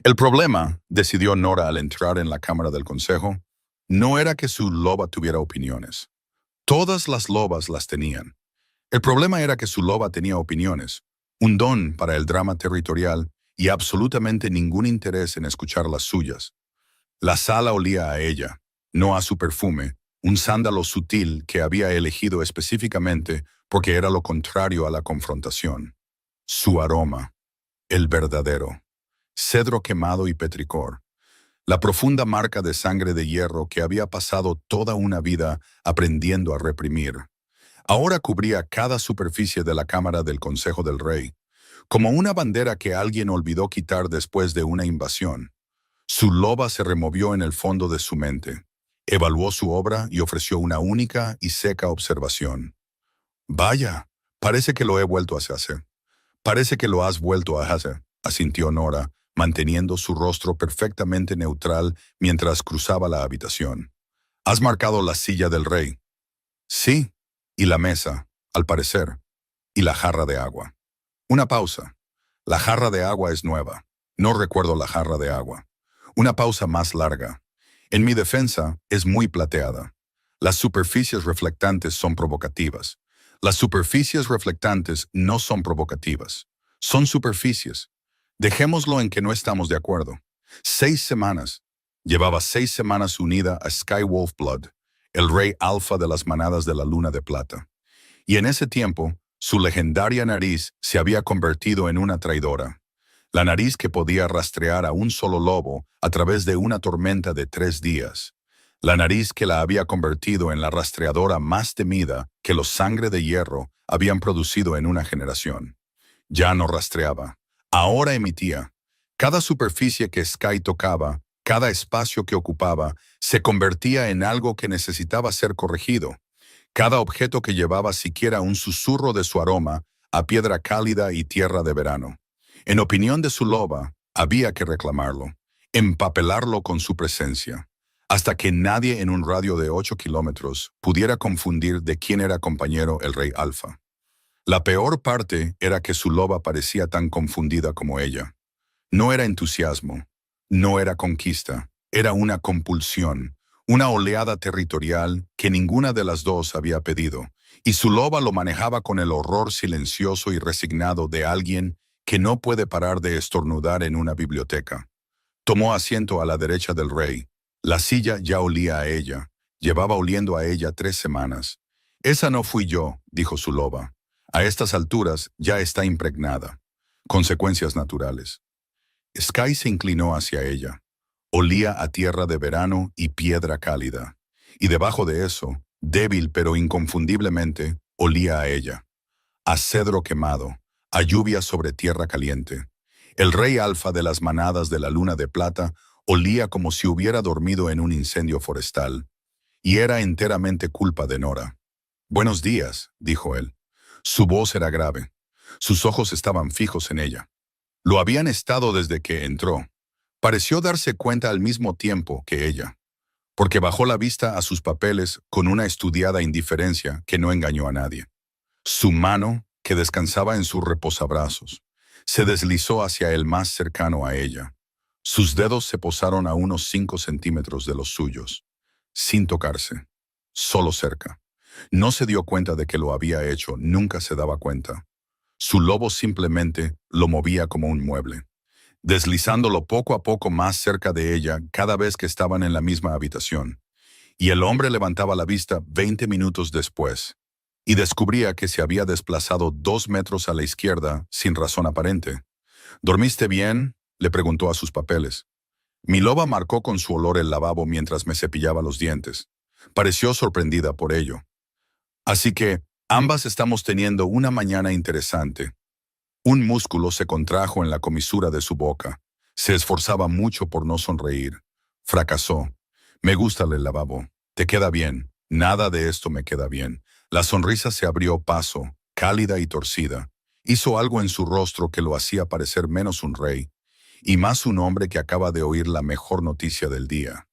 El problema, decidió Nora al entrar en la cámara del consejo, no era que su loba tuviera opiniones. Todas las lobas las tenían. El problema era que su loba tenía opiniones, un don para el drama territorial y absolutamente ningún interés en escuchar las suyas. La sala olía a ella, no a su perfume, un sándalo sutil que había elegido específicamente porque era lo contrario a la confrontación. Su aroma, el verdadero, cedro quemado y petricor, la profunda marca de sangre de hierro que había pasado toda una vida aprendiendo a reprimir. Ahora cubría cada superficie de la cámara del Consejo del Rey, como una bandera que alguien olvidó quitar después de una invasión. Su loba se removió en el fondo de su mente, evaluó su obra y ofreció una única y seca observación. Vaya, parece que lo he vuelto a hacer. Parece que lo has vuelto a hacer, asintió Nora, manteniendo su rostro perfectamente neutral mientras cruzaba la habitación. ¿Has marcado la silla del rey? Sí, y la mesa, al parecer, y la jarra de agua. Una pausa. La jarra de agua es nueva. No recuerdo la jarra de agua. Una pausa más larga. En mi defensa, es muy plateada. Las superficies reflectantes son provocativas. Las superficies reflectantes no son provocativas. Son superficies. Dejémoslo en que no estamos de acuerdo. 6 semanas. Llevaba 6 semanas unida a Skywolf Blood, el rey alfa de las manadas de la Luna de Plata. Y en ese tiempo, su legendaria nariz se había convertido en una traidora. La nariz que podía rastrear a un solo lobo a través de una tormenta de 3 días. La nariz que la había convertido en la rastreadora más temida que los Sangre de Hierro habían producido en una generación. Ya no rastreaba. Ahora emitía. Cada superficie que Sky tocaba, cada espacio que ocupaba, se convertía en algo que necesitaba ser corregido. Cada objeto que llevaba siquiera un susurro de su aroma a piedra cálida y tierra de verano. En opinión de su loba, había que reclamarlo, empapelarlo con su presencia, hasta que nadie en un radio de 8 kilómetros pudiera confundir de quién era compañero el rey Alfa. La peor parte era que su loba parecía tan confundida como ella. No era entusiasmo, no era conquista, era una compulsión, una oleada territorial que ninguna de las dos había pedido, y su loba lo manejaba con el horror silencioso y resignado de alguien que no puede parar de estornudar en una biblioteca. Tomó asiento a la derecha del rey. La silla ya olía a ella. Llevaba oliendo a ella 3 semanas. Esa no fui yo, dijo su loba. A estas alturas ya está impregnada. Consecuencias naturales. Sky se inclinó hacia ella. Olía a tierra de verano y piedra cálida. Y debajo de eso, débil pero inconfundiblemente, olía a ella. A cedro quemado, a lluvia sobre tierra caliente. El rey alfa de las manadas de la Luna de Plata olía como si hubiera dormido en un incendio forestal. Y era enteramente culpa de Nora. «Buenos días», dijo él. Su voz era grave. Sus ojos estaban fijos en ella. Lo habían estado desde que entró. Pareció darse cuenta al mismo tiempo que ella, porque bajó la vista a sus papeles con una estudiada indiferencia que no engañó a nadie. Su mano, que descansaba en sus reposabrazos, se deslizó hacia el más cercano a ella. Sus dedos se posaron a unos 5 centímetros de los suyos, sin tocarse, solo cerca. No se dio cuenta de que lo había hecho, nunca se daba cuenta. Su lobo simplemente lo movía como un mueble, deslizándolo poco a poco más cerca de ella cada vez que estaban en la misma habitación. Y el hombre levantaba la vista 20 minutos después, y descubría que se había desplazado 2 metros a la izquierda sin razón aparente. «¿Dormiste bien?», le preguntó a sus papeles. Mi loba marcó con su olor el lavabo mientras me cepillaba los dientes. Pareció sorprendida por ello. Así que, ambas estamos teniendo una mañana interesante. Un músculo se contrajo en la comisura de su boca. Se esforzaba mucho por no sonreír. Fracasó. «Me gusta el lavabo. Te queda bien. Nada de esto me queda bien». La sonrisa se abrió paso, cálida y torcida. Hizo algo en su rostro que lo hacía parecer menos un rey, y más un hombre que acaba de oír la mejor noticia del día.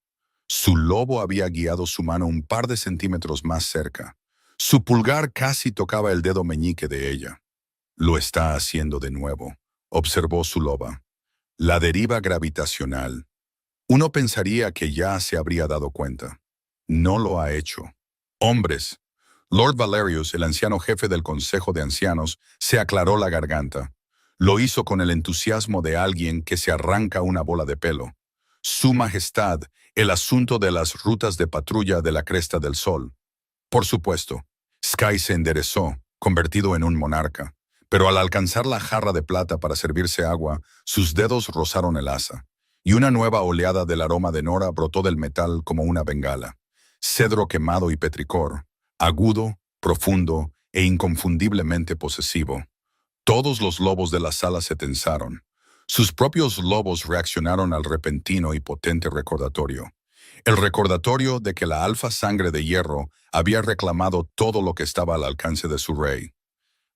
Su lobo había guiado su mano un par de centímetros más cerca. Su pulgar casi tocaba el dedo meñique de ella. «Lo está haciendo de nuevo», observó su loba. La deriva gravitacional. Uno pensaría que ya se habría dado cuenta. No lo ha hecho. Hombres. Lord Valerius, el anciano jefe del Consejo de Ancianos, se aclaró la garganta. Lo hizo con el entusiasmo de alguien que se arranca una bola de pelo. Su Majestad, el asunto de las rutas de patrulla de la Cresta del Sol. Por supuesto. Sky se enderezó, convertido en un monarca. Pero al alcanzar la jarra de plata para servirse agua, sus dedos rozaron el asa, y una nueva oleada del aroma de Nora brotó del metal como una bengala. Cedro quemado y petricor, agudo, profundo e inconfundiblemente posesivo. Todos los lobos de la sala se tensaron. Sus propios lobos reaccionaron al repentino y potente recordatorio. El recordatorio de que la alfa sangre de hierro había reclamado todo lo que estaba al alcance de su rey.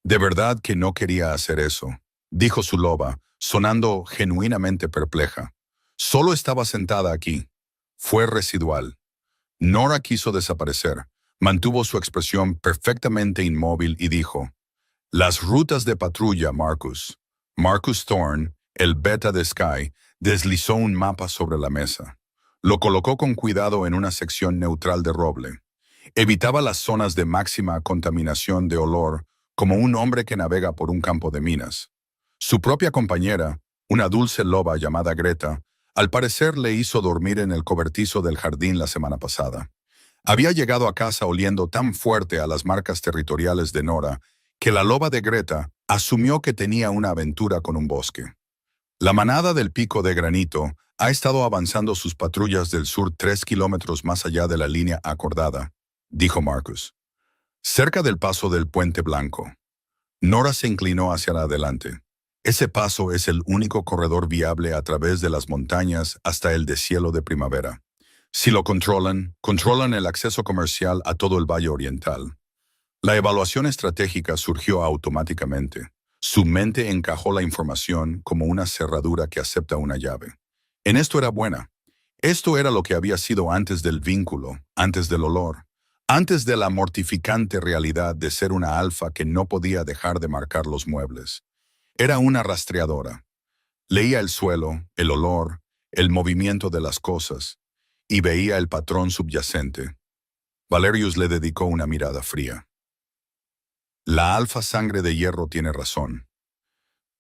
De verdad que no quería hacer eso, dijo su loba, sonando genuinamente perpleja. Solo estaba sentada aquí. Fue residual. Nora quiso desaparecer. Mantuvo su expresión perfectamente inmóvil y dijo: «Las rutas de patrulla, Marcus». Marcus Thorne, el beta de Sky, deslizó un mapa sobre la mesa. Lo colocó con cuidado en una sección neutral de roble. Evitaba las zonas de máxima contaminación de olor como un hombre que navega por un campo de minas. Su propia compañera, una dulce loba llamada Greta, al parecer le hizo dormir en el cobertizo del jardín la semana pasada. Había llegado a casa oliendo tan fuerte a las marcas territoriales de Nora que la loba de Greta asumió que tenía una aventura con un bosque. La manada del Pico de Granito ha estado avanzando sus patrullas del sur 3 kilómetros más allá de la línea acordada, dijo Marcus. Cerca del paso del Puente Blanco. Nora se inclinó hacia adelante. Ese paso es el único corredor viable a través de las montañas hasta el deshielo de primavera. Si lo controlan el acceso comercial a todo el Valle Oriental. La evaluación estratégica surgió automáticamente. Su mente encajó la información como una cerradura que acepta una llave. En esto era buena. Esto era lo que había sido antes del vínculo, antes del olor, antes de la mortificante realidad de ser una alfa que no podía dejar de marcar los muebles. Era una rastreadora. Leía el suelo, el olor, el movimiento de las cosas, y veía el patrón subyacente. Valerius le dedicó una mirada fría. La alfa sangre de hierro tiene razón.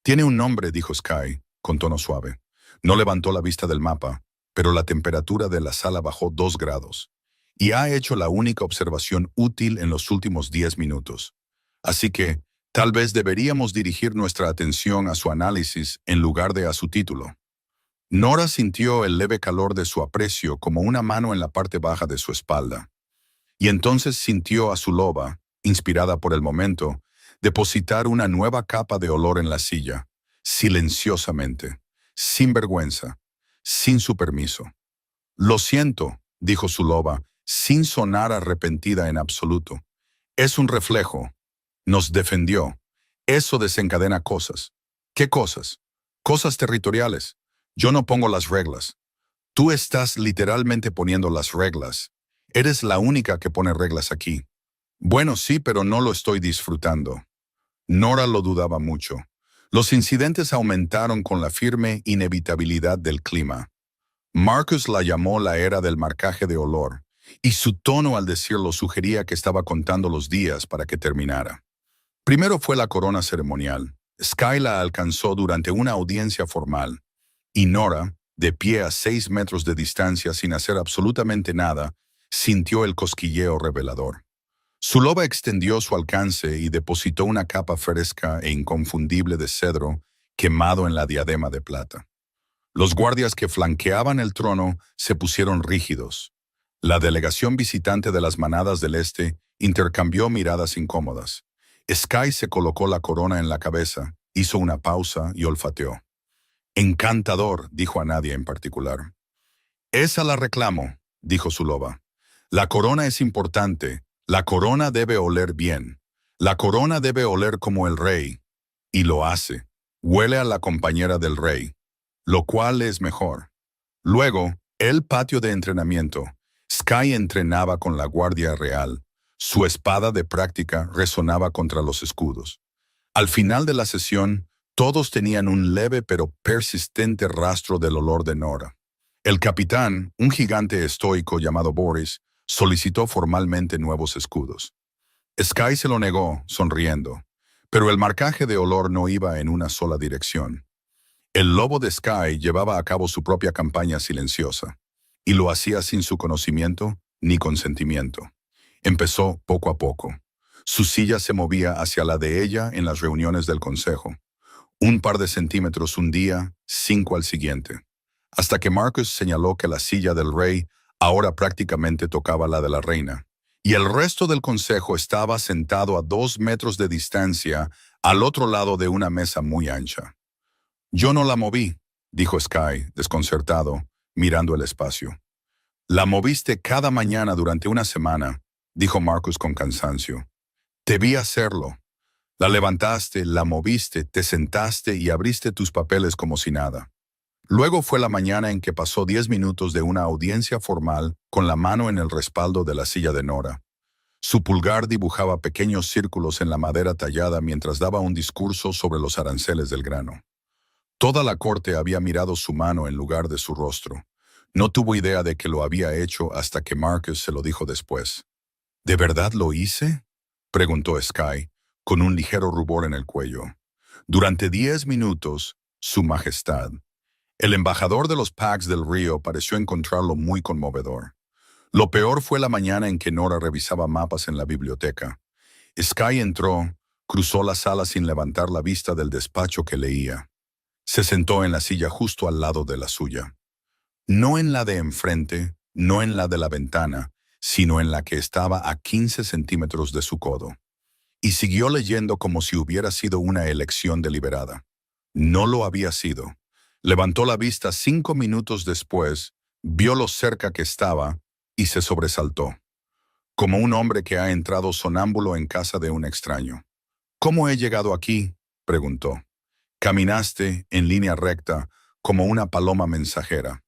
Tiene un nombre, dijo Sky, con tono suave. No levantó la vista del mapa, pero la temperatura de la sala bajó 2 grados. Y ha hecho la única observación útil en los últimos 10 minutos. Así que, tal vez deberíamos dirigir nuestra atención a su análisis en lugar de a su título. Nora sintió el leve calor de su aprecio como una mano en la parte baja de su espalda. Y entonces sintió a su loba, inspirada por el momento, depositar una nueva capa de olor en la silla, silenciosamente, sin vergüenza, sin su permiso. «Lo siento», dijo su loba, sin sonar arrepentida en absoluto. «Es un reflejo. Nos defendió. Eso desencadena cosas». «¿Qué cosas?» «Cosas territoriales. Yo no pongo las reglas. Tú estás literalmente poniendo las reglas. Eres la única que pone reglas aquí». «Bueno, sí, pero no lo estoy disfrutando». Nora lo dudaba mucho. Los incidentes aumentaron con la firme inevitabilidad del clima. Marcus la llamó la era del marcaje de olor, y su tono al decirlo sugería que estaba contando los días para que terminara. Primero fue la corona ceremonial. Sky la alcanzó durante una audiencia formal, y Nora, de pie a 6 metros de distancia sin hacer absolutamente nada, sintió el cosquilleo revelador. Su loba extendió su alcance y depositó una capa fresca e inconfundible de cedro quemado en la diadema de plata. Los guardias que flanqueaban el trono se pusieron rígidos. La delegación visitante de las manadas del este intercambió miradas incómodas. Sky se colocó la corona en la cabeza, hizo una pausa y olfateó. «Encantador», dijo a nadie en particular. «Esa la reclamo», dijo su loba. «La corona es importante. La corona debe oler bien. La corona debe oler como el rey». Y lo hace. Huele a la compañera del rey, lo cual es mejor. Luego, el patio de entrenamiento. Sky entrenaba con la guardia real. Su espada de práctica resonaba contra los escudos. Al final de la sesión, Todos tenían un leve pero persistente rastro del olor de Nora. El capitán, un gigante estoico llamado Boris, solicitó formalmente nuevos escudos. Sky se lo negó, sonriendo, pero el marcaje de olor no iba en una sola dirección. El lobo de Sky llevaba a cabo su propia campaña silenciosa, y lo hacía sin su conocimiento ni consentimiento. Empezó poco a poco. Su silla se movía hacia la de ella en las reuniones del consejo. Un par de centímetros un día, 5 al siguiente. Hasta que Marcus señaló que la silla del rey ahora prácticamente tocaba la de la reina, y el resto del consejo estaba sentado a 2 metros de distancia al otro lado de una mesa muy ancha. «Yo no la moví», dijo Sky, desconcertado, mirando el espacio. «La moviste cada mañana durante una semana», dijo Marcus con cansancio. «Te vi hacerlo. La levantaste, la moviste, te sentaste y abriste tus papeles como si nada». Luego fue la mañana en que pasó 10 minutos de una audiencia formal con la mano en el respaldo de la silla de Nora. Su pulgar dibujaba pequeños círculos en la madera tallada mientras daba un discurso sobre los aranceles del grano. Toda la corte había mirado su mano en lugar de su rostro. No tuvo idea de que lo había hecho hasta que Marcus se lo dijo después. «¿De verdad lo hice?», preguntó Sky, con un ligero rubor en el cuello. Durante 10 minutos, Su Majestad. El embajador de los Pax del Río pareció encontrarlo muy conmovedor. Lo peor fue la mañana en que Nora revisaba mapas en la biblioteca. Sky entró, cruzó la sala sin levantar la vista del despacho que leía. Se sentó en la silla justo al lado de la suya. No en la de enfrente, no en la de la ventana, sino en la que estaba a 15 centímetros de su codo. Y siguió leyendo como si hubiera sido una elección deliberada. No lo había sido. Levantó la vista 5 minutos después, vio lo cerca que estaba y se sobresaltó. Como un hombre que ha entrado sonámbulo en casa de un extraño. «¿Cómo he llegado aquí?», preguntó. «Caminaste en línea recta como una paloma mensajera».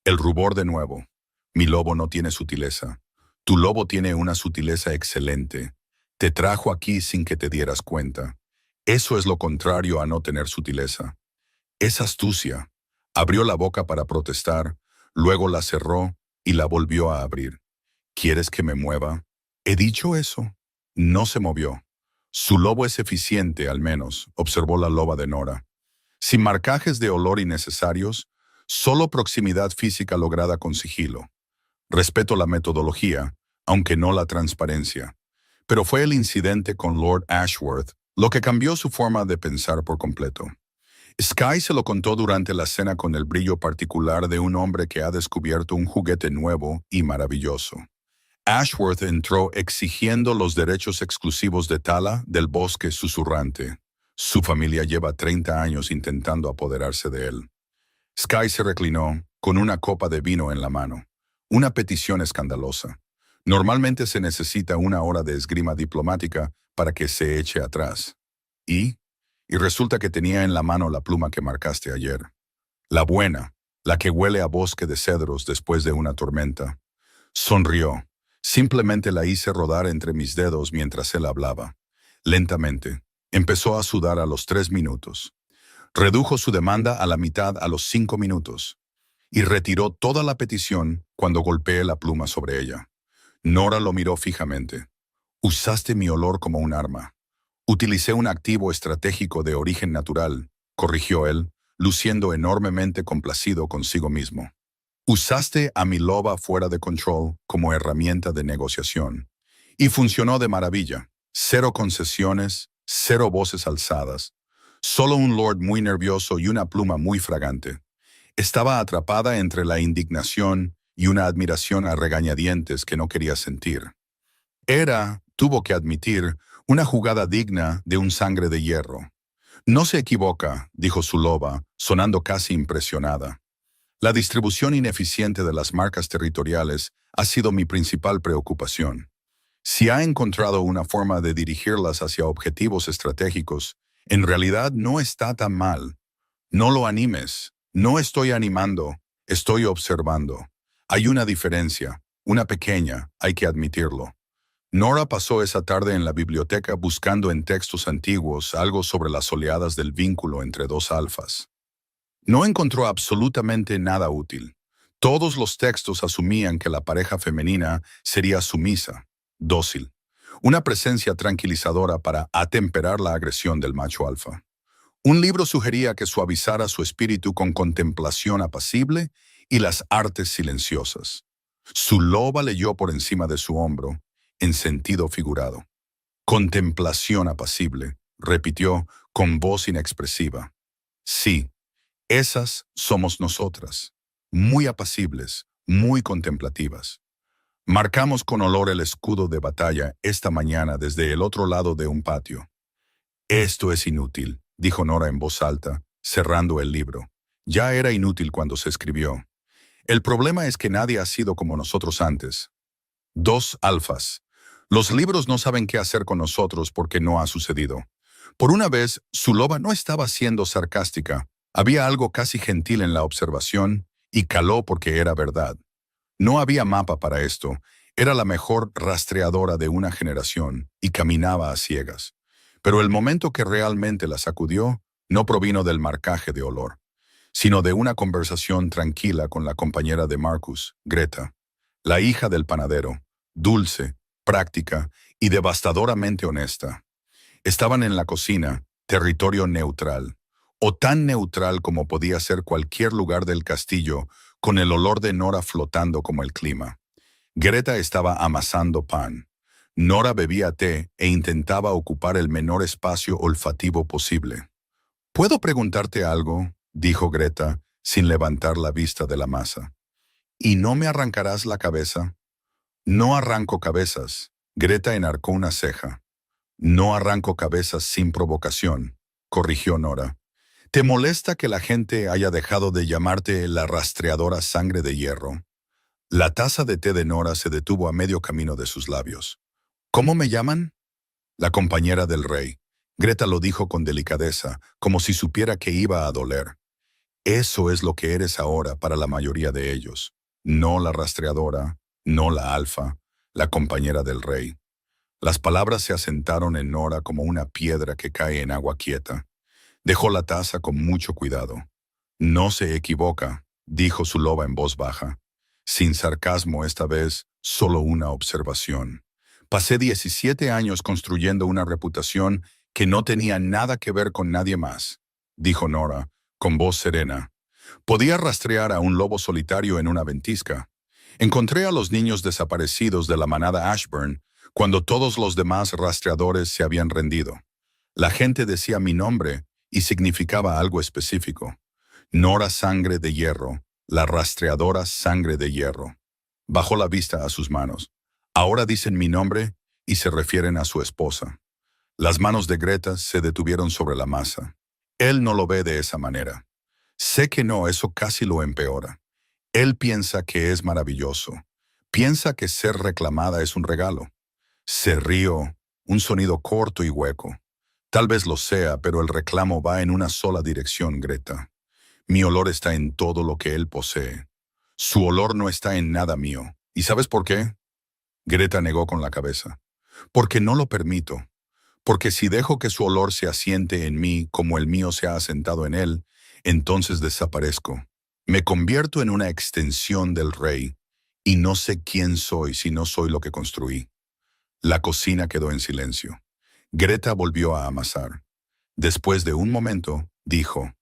El rubor de nuevo. «Mi lobo no tiene sutileza. Tu lobo tiene una sutileza excelente. Te trajo aquí sin que te dieras cuenta. Eso es lo contrario a no tener sutileza. Es astucia». Abrió la boca para protestar, luego la cerró y la volvió a abrir. «¿Quieres que me mueva?». «¿He dicho eso?». No se movió. «Su lobo es eficiente, al menos», observó la loba de Nora. «Sin marcajes de olor innecesarios, solo proximidad física lograda con sigilo. Respeto la metodología, aunque no la transparencia. Pero fue el incidente con Lord Ashworth lo que cambió su forma de pensar por completo». Sky se lo contó durante la cena con el brillo particular de un hombre que ha descubierto un juguete nuevo y maravilloso. Ashworth entró exigiendo los derechos exclusivos de Tala del bosque susurrante. Su familia lleva 30 años intentando apoderarse de él. Sky se reclinó, con una copa de vino en la mano. Una petición escandalosa. Normalmente se necesita 1 hora de esgrima diplomática para que se eche atrás. Y resulta que tenía en la mano la pluma que marcaste ayer. La buena, la que huele a bosque de cedros después de una tormenta. Sonrió. Simplemente la hice rodar entre mis dedos mientras él hablaba. Lentamente. Empezó a sudar a los 3 minutos. Redujo su demanda a la mitad a los 5 minutos. Y retiró toda la petición cuando golpeé la pluma sobre ella. Nora lo miró fijamente. «Usaste mi olor como un arma». «Utilicé un activo estratégico de origen natural», corrigió él, luciendo enormemente complacido consigo mismo. «Usaste a mi loba fuera de control como herramienta de negociación. Y funcionó de maravilla. 0 concesiones, 0 voces alzadas. Solo un lord muy nervioso y una pluma muy fragante. Estaba atrapada entre la indignación y una admiración a regañadientes que no quería sentir. Era, tuvo que admitir, una jugada digna de un sangre de hierro. «No se equivoca», dijo su loba, sonando casi impresionada. «La distribución ineficiente de las marcas territoriales ha sido mi principal preocupación. Si ha encontrado una forma de dirigirlas hacia objetivos estratégicos, en realidad no está tan mal. No lo animes. No estoy animando, estoy observando. Hay una diferencia, una pequeña, hay que admitirlo. Nora pasó esa tarde en la biblioteca buscando en textos antiguos algo sobre las oleadas del vínculo entre dos alfas. No encontró absolutamente nada útil. Todos los textos asumían que la pareja femenina sería sumisa, dócil, una presencia tranquilizadora para atemperar la agresión del macho alfa. Un libro sugería que suavizara su espíritu con contemplación apacible y las artes silenciosas. Su loba leyó por encima de su hombro, en sentido figurado. Contemplación apacible, repitió con voz inexpresiva. Sí, esas somos nosotras, muy apacibles, muy contemplativas. Marcamos con olor el escudo de batalla esta mañana desde el otro lado de un patio. Esto es inútil, dijo Nora en voz alta, cerrando el libro. Ya era inútil cuando se escribió. El problema es que nadie ha sido como nosotros antes. Dos alfas. Los libros no saben qué hacer con nosotros porque no ha sucedido. Por una vez, su loba no estaba siendo sarcástica. Había algo casi gentil en la observación y caló porque era verdad. No había mapa para esto. Era la mejor rastreadora de una generación y caminaba a ciegas. Pero el momento que realmente la sacudió no provino del marcaje de olor, sino de una conversación tranquila con la compañera de Marcus, Greta, la hija del panadero, dulce, práctica y devastadoramente honesta. Estaban en la cocina, territorio neutral, o tan neutral como podía ser cualquier lugar del castillo, con el olor de Nora flotando como el clima. Greta estaba amasando pan. Nora bebía té e intentaba ocupar el menor espacio olfativo posible. «¿Puedo preguntarte algo?», dijo Greta, sin levantar la vista de la masa. «¿Y no me arrancarás la cabeza?». «No arranco cabezas», Greta enarcó una ceja. «No arranco cabezas sin provocación», corrigió Nora. «¿Te molesta que la gente haya dejado de llamarte la rastreadora sangre de hierro?». La taza de té de Nora se detuvo a medio camino de sus labios. «¿Cómo me llaman?». «La compañera del rey». Greta lo dijo con delicadeza, como si supiera que iba a doler. «Eso es lo que eres ahora para la mayoría de ellos. No la rastreadora, no la alfa, la compañera del rey». Las palabras se asentaron en Nora como una piedra que cae en agua quieta. Dejó la taza con mucho cuidado. «No se equivoca», dijo su loba en voz baja. Sin sarcasmo esta vez, solo una observación. «Pasé 17 años construyendo una reputación que no tenía nada que ver con nadie más», dijo Nora, con voz serena. «Podía rastrear a un lobo solitario en una ventisca. Encontré a los niños desaparecidos de la manada Ashburn cuando todos los demás rastreadores se habían rendido. La gente decía mi nombre y significaba algo específico. Nora Sangre de Hierro, la rastreadora Sangre de Hierro». Bajó la vista a sus manos. «Ahora dicen mi nombre y se refieren a su esposa». Las manos de Greta se detuvieron sobre la masa. «Él no lo ve de esa manera». «Sé que no, eso casi lo empeora. Él piensa que es maravilloso. Piensa que ser reclamada es un regalo». Se rió, un sonido corto y hueco. «Tal vez lo sea, pero el reclamo va en una sola dirección, Greta. Mi olor está en todo lo que él posee. Su olor no está en nada mío. ¿Y sabes por qué?». Greta negó con la cabeza. «Porque no lo permito. Porque si dejo que su olor se asiente en mí como el mío se ha asentado en él, entonces desaparezco. Me convierto en una extensión del rey, y no sé quién soy si no soy lo que construí». La cocina quedó en silencio. Greta volvió a amasar. Después de un momento, dijo: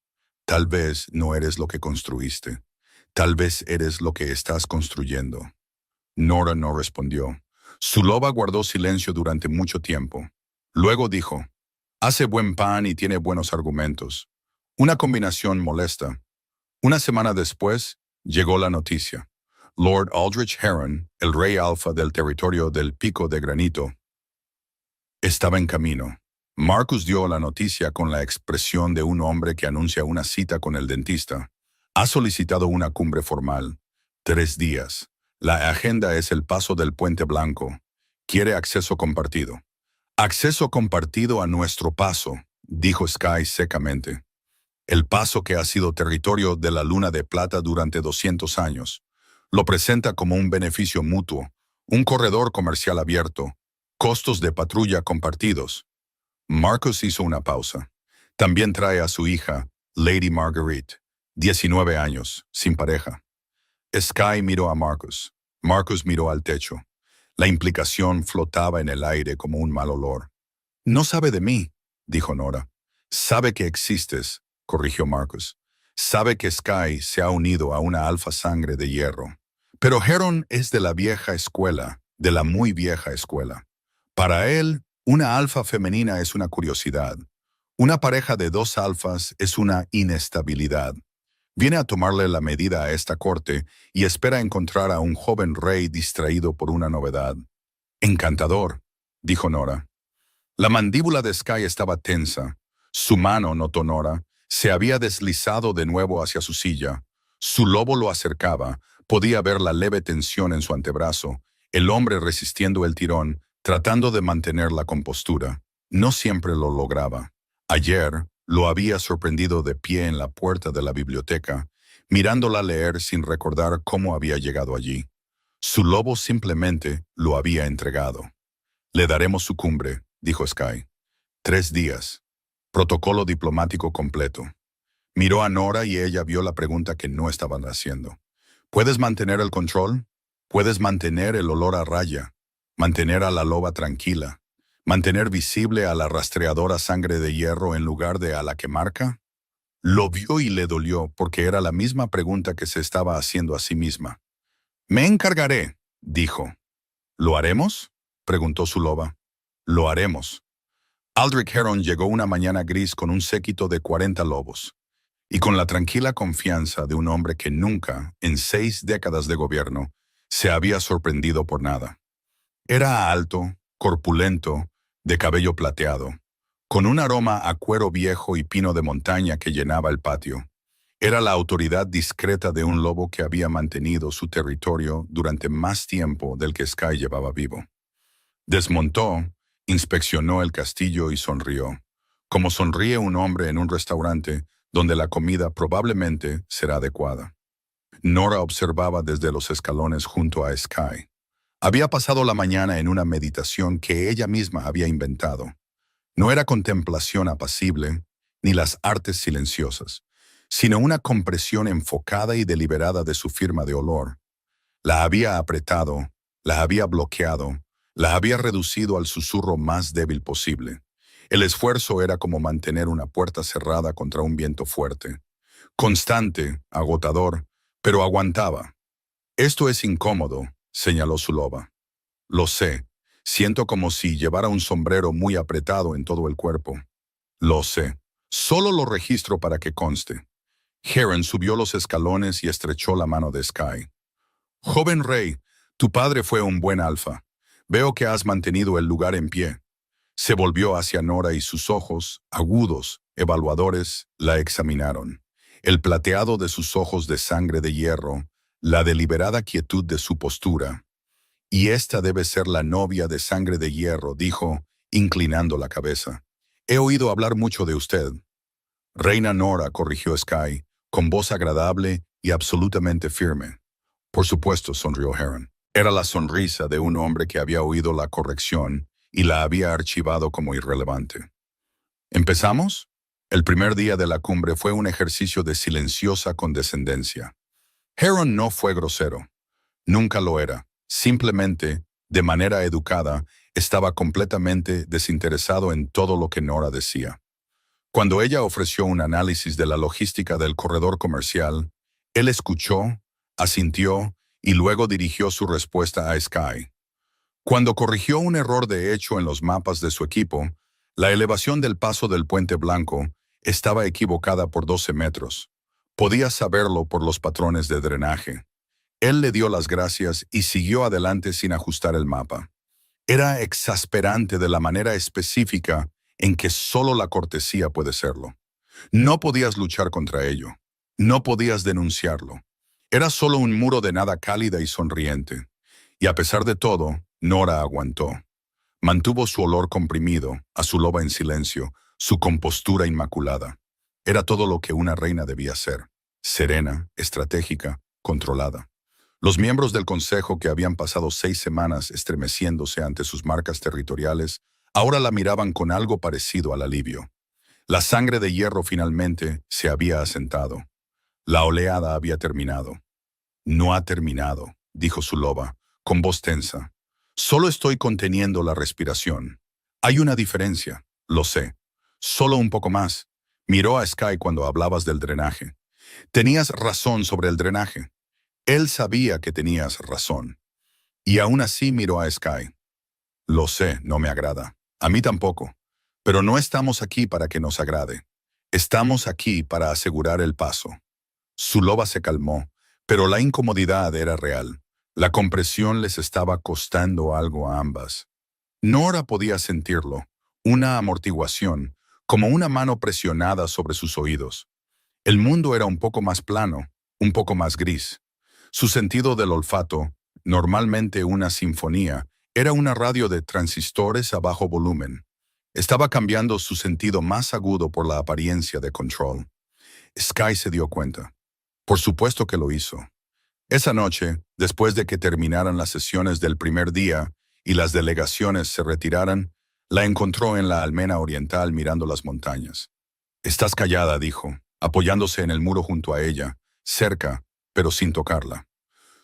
«Tal vez no eres lo que construiste. Tal vez eres lo que estás construyendo». Nora no respondió. Su loba guardó silencio durante mucho tiempo. Luego dijo: «Hace buen pan y tiene buenos argumentos. Una combinación molesta». Una semana después, llegó la noticia. Lord Aldrich Heron, el rey alfa del territorio del Pico de Granito, estaba en camino. Marcus dio la noticia con la expresión de un hombre que anuncia una cita con el dentista. «Ha solicitado una cumbre formal. 3 días. La agenda es el paso del Puente Blanco. Quiere acceso compartido». «Acceso compartido a nuestro paso», dijo Sky secamente. «El paso que ha sido territorio de la Luna de Plata durante 200 años. Lo presenta como un beneficio mutuo, un corredor comercial abierto, Costos de patrulla compartidos. Marcus hizo una pausa. También trae a su hija, Lady Marguerite, 19 años, sin pareja. Sky miró a Marcus. Marcus miró al techo. La implicación flotaba en el aire como un mal olor. No sabe de mí, dijo Nora. Sabe que existes, corrigió Marcus. Sabe que Sky se ha unido a una alfa sangre de hierro. Pero Heron es de la vieja escuela, de la muy vieja escuela. Para él, una alfa femenina es una curiosidad. Una pareja de dos alfas es una inestabilidad. Viene a tomarle la medida a esta corte y espera encontrar a un joven rey distraído por una novedad. Encantador, dijo Nora. La mandíbula de Sky estaba tensa. Su mano, notó Nora, se había deslizado de nuevo hacia su silla. Su lobo lo acercaba. Podía ver la leve tensión en su antebrazo, el hombre resistiendo el tirón, tratando de mantener la compostura. No siempre lo lograba. Ayer lo había sorprendido de pie en la puerta de la biblioteca, mirándola leer sin recordar cómo había llegado allí. Su lobo simplemente lo había entregado. Le daremos su cumbre, dijo Sky. 3 días. Protocolo diplomático completo. Miró a Nora y ella vio la pregunta que no estaban haciendo. ¿Puedes mantener el control? ¿Puedes mantener el olor a raya? ¿Mantener a la loba tranquila? ¿Mantener visible a la rastreadora sangre de hierro en lugar de a la que marca? Lo vio y le dolió porque era la misma pregunta que se estaba haciendo a sí misma. Me encargaré, dijo. ¿Lo haremos?, preguntó su loba. Lo haremos. Aldrich Heron llegó una mañana gris con un séquito de 40 lobos, y con la tranquila confianza de un hombre que nunca, en 6 décadas de gobierno, se había sorprendido por nada. Era alto, corpulento, de cabello plateado, con un aroma a cuero viejo y pino de montaña que llenaba el patio. Era la autoridad discreta de un lobo que había mantenido su territorio durante más tiempo del que Sky llevaba vivo. Desmontó, inspeccionó el castillo y sonrió, como sonríe un hombre en un restaurante donde la comida probablemente será adecuada. Nora observaba desde los escalones junto a Sky. Había pasado la mañana en una meditación que ella misma había inventado. No era contemplación apacible, ni las artes silenciosas, sino una compresión enfocada y deliberada de su firma de olor. La había apretado, la había bloqueado, la había reducido al susurro más débil posible. El esfuerzo era como mantener una puerta cerrada contra un viento fuerte. Constante, agotador, pero aguantaba. Esto es incómodo, señaló su loba. Lo sé. Siento como si llevara un sombrero muy apretado en todo el cuerpo. Lo sé. Solo lo registro para que conste. Heron subió los escalones y estrechó la mano de Sky. Joven rey, tu padre fue un buen alfa. Veo que has mantenido el lugar en pie. Se volvió hacia Nora y sus ojos, agudos, evaluadores, la examinaron. El plateado de sus ojos de sangre de hierro, la deliberada quietud de su postura. Y esta debe ser la novia de sangre de hierro, dijo, inclinando la cabeza. He oído hablar mucho de usted. Reina Nora, corrigió Sky, con voz agradable y absolutamente firme. Por supuesto, sonrió Heron. Era la sonrisa de un hombre que había oído la corrección y la había archivado como irrelevante. ¿Empezamos? El primer día de la cumbre fue un ejercicio de silenciosa condescendencia. Heron no fue grosero. Nunca lo era. Simplemente, de manera educada, estaba completamente desinteresado en todo lo que Nora decía. Cuando ella ofreció un análisis de la logística del corredor comercial, él escuchó, asintió y luego dirigió su respuesta a Sky. Cuando corrigió un error de hecho en los mapas de su equipo, la elevación del paso del Puente Blanco estaba equivocada por 12 metros. Podía saberlo por los patrones de drenaje. Él le dio las gracias y siguió adelante sin ajustar el mapa. Era exasperante de la manera específica en que solo la cortesía puede serlo. No podías luchar contra ello. No podías denunciarlo. Era solo un muro de nada cálida y sonriente. Y a pesar de todo, Nora aguantó. Mantuvo su olor comprimido, a su loba en silencio, su compostura inmaculada. Era todo lo que una reina debía ser. Serena, estratégica, controlada. Los miembros del consejo, que habían pasado 6 semanas estremeciéndose ante sus marcas territoriales, ahora la miraban con algo parecido al alivio. La sangre de hierro finalmente se había asentado. La oleada había terminado. No ha terminado, dijo su loba, con voz tensa. Solo estoy conteniendo la respiración. Hay una diferencia, lo sé. Solo un poco más. Miró a Sky cuando hablabas del drenaje. Tenías razón sobre el drenaje. Él sabía que tenías razón. Y aún así miró a Sky. Lo sé, no me agrada. A mí tampoco. Pero no estamos aquí para que nos agrade. Estamos aquí para asegurar el paso. Su loba se calmó, pero la incomodidad era real. La compresión les estaba costando algo a ambas. Nora podía sentirlo, una amortiguación, como una mano presionada sobre sus oídos. El mundo era un poco más plano, un poco más gris. Su sentido del olfato, normalmente una sinfonía, era una radio de transistores a bajo volumen. Estaba cambiando su sentido más agudo por la apariencia de control. Sky se dio cuenta. Por supuesto que lo hizo. Esa noche, después de que terminaran las sesiones del primer día y las delegaciones se retiraran, la encontró en la almena oriental mirando las montañas. «Estás callada», dijo, apoyándose en el muro junto a ella, cerca, pero sin tocarla.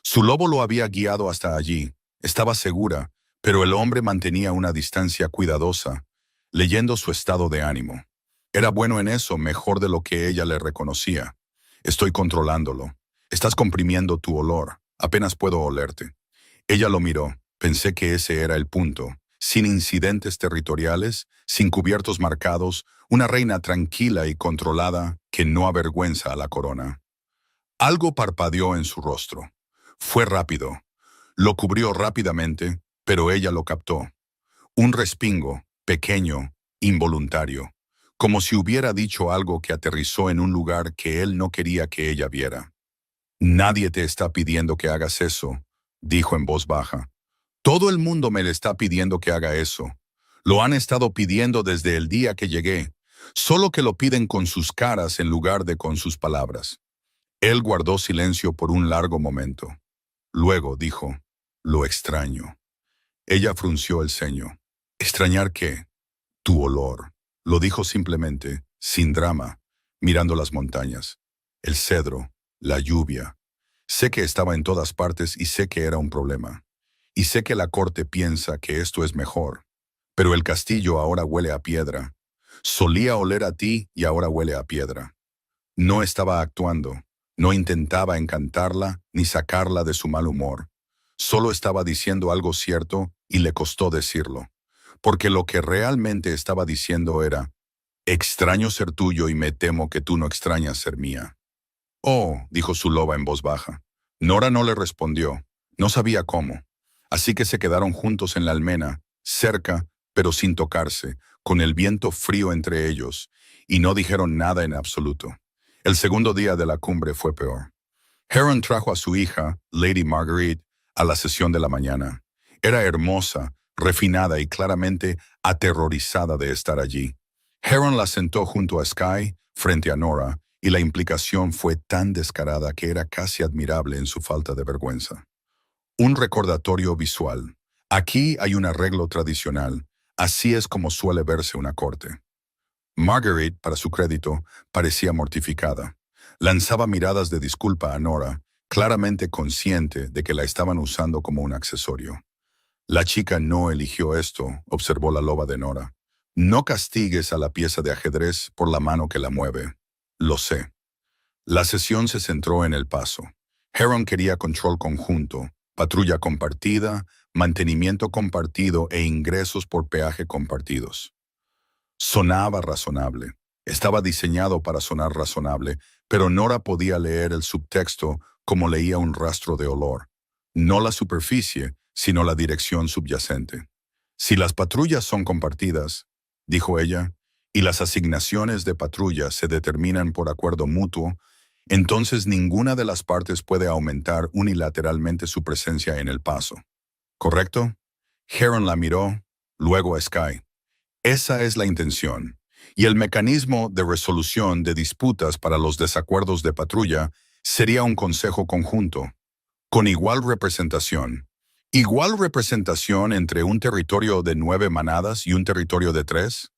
Su lobo lo había guiado hasta allí, estaba segura, pero el hombre mantenía una distancia cuidadosa, leyendo su estado de ánimo. Era bueno en eso, mejor de lo que ella le reconocía. «Estoy controlándolo. Estás comprimiendo tu olor. Apenas puedo olerte». Ella lo miró. Pensé que ese era el punto. Sin incidentes territoriales, sin cubiertos marcados, una reina tranquila y controlada que no avergüenza a la corona. Algo parpadeó en su rostro. Fue rápido. Lo cubrió rápidamente, pero ella lo captó. Un respingo, pequeño, involuntario, como si hubiera dicho algo que aterrizó en un lugar que él no quería que ella viera. «Nadie te está pidiendo que hagas eso», dijo en voz baja. «Todo el mundo me le está pidiendo que haga eso. Lo han estado pidiendo desde el día que llegué, solo que lo piden con sus caras en lugar de con sus palabras». Él guardó silencio por un largo momento. Luego dijo, «Lo extraño». Ella frunció el ceño. «¿Extrañar qué?» «Tu olor», lo dijo simplemente, sin drama, mirando las montañas. El cedro, la lluvia. Sé que estaba en todas partes y sé que era un problema. Y sé que la corte piensa que esto es mejor. Pero el castillo ahora huele a piedra. Solía oler a ti y ahora huele a piedra. No estaba actuando. No intentaba encantarla ni sacarla de su mal humor. Solo estaba diciendo algo cierto y le costó decirlo. Porque lo que realmente estaba diciendo era, «Extraño ser tuyo y me temo que tú no extrañas ser mía». «Oh», dijo su loba en voz baja. Nora no le respondió. No sabía cómo. Así que se quedaron juntos en la almena, cerca, pero sin tocarse, con el viento frío entre ellos, y no dijeron nada en absoluto. El segundo día de la cumbre fue peor. Heron trajo a su hija, Lady Marguerite, a la sesión de la mañana. Era hermosa, refinada y claramente aterrorizada de estar allí. Heron la sentó junto a Sky, frente a Nora, y la implicación fue tan descarada que era casi admirable en su falta de vergüenza. Un recordatorio visual. Aquí hay un arreglo tradicional. Así es como suele verse una corte. Marguerite, para su crédito, parecía mortificada. Lanzaba miradas de disculpa a Nora, claramente consciente de que la estaban usando como un accesorio. «La chica no eligió esto», observó la loba de Nora. «No castigues a la pieza de ajedrez por la mano que la mueve». «Lo sé». La sesión se centró en el paso. Heron quería control conjunto, patrulla compartida, mantenimiento compartido e ingresos por peaje compartidos. Sonaba razonable. Estaba diseñado para sonar razonable, pero Nora podía leer el subtexto como leía un rastro de olor. No la superficie, sino la dirección subyacente. «Si las patrullas son compartidas», dijo ella, «y las asignaciones de patrulla se determinan por acuerdo mutuo, entonces ninguna de las partes puede aumentar unilateralmente su presencia en el paso. ¿Correcto?» Heron la miró, luego a Sky. «Esa es la intención. Y el mecanismo de resolución de disputas para los desacuerdos de patrulla sería un consejo conjunto». con igual representación. ¿Igual representación entre un territorio de 9 manadas y un territorio de 3?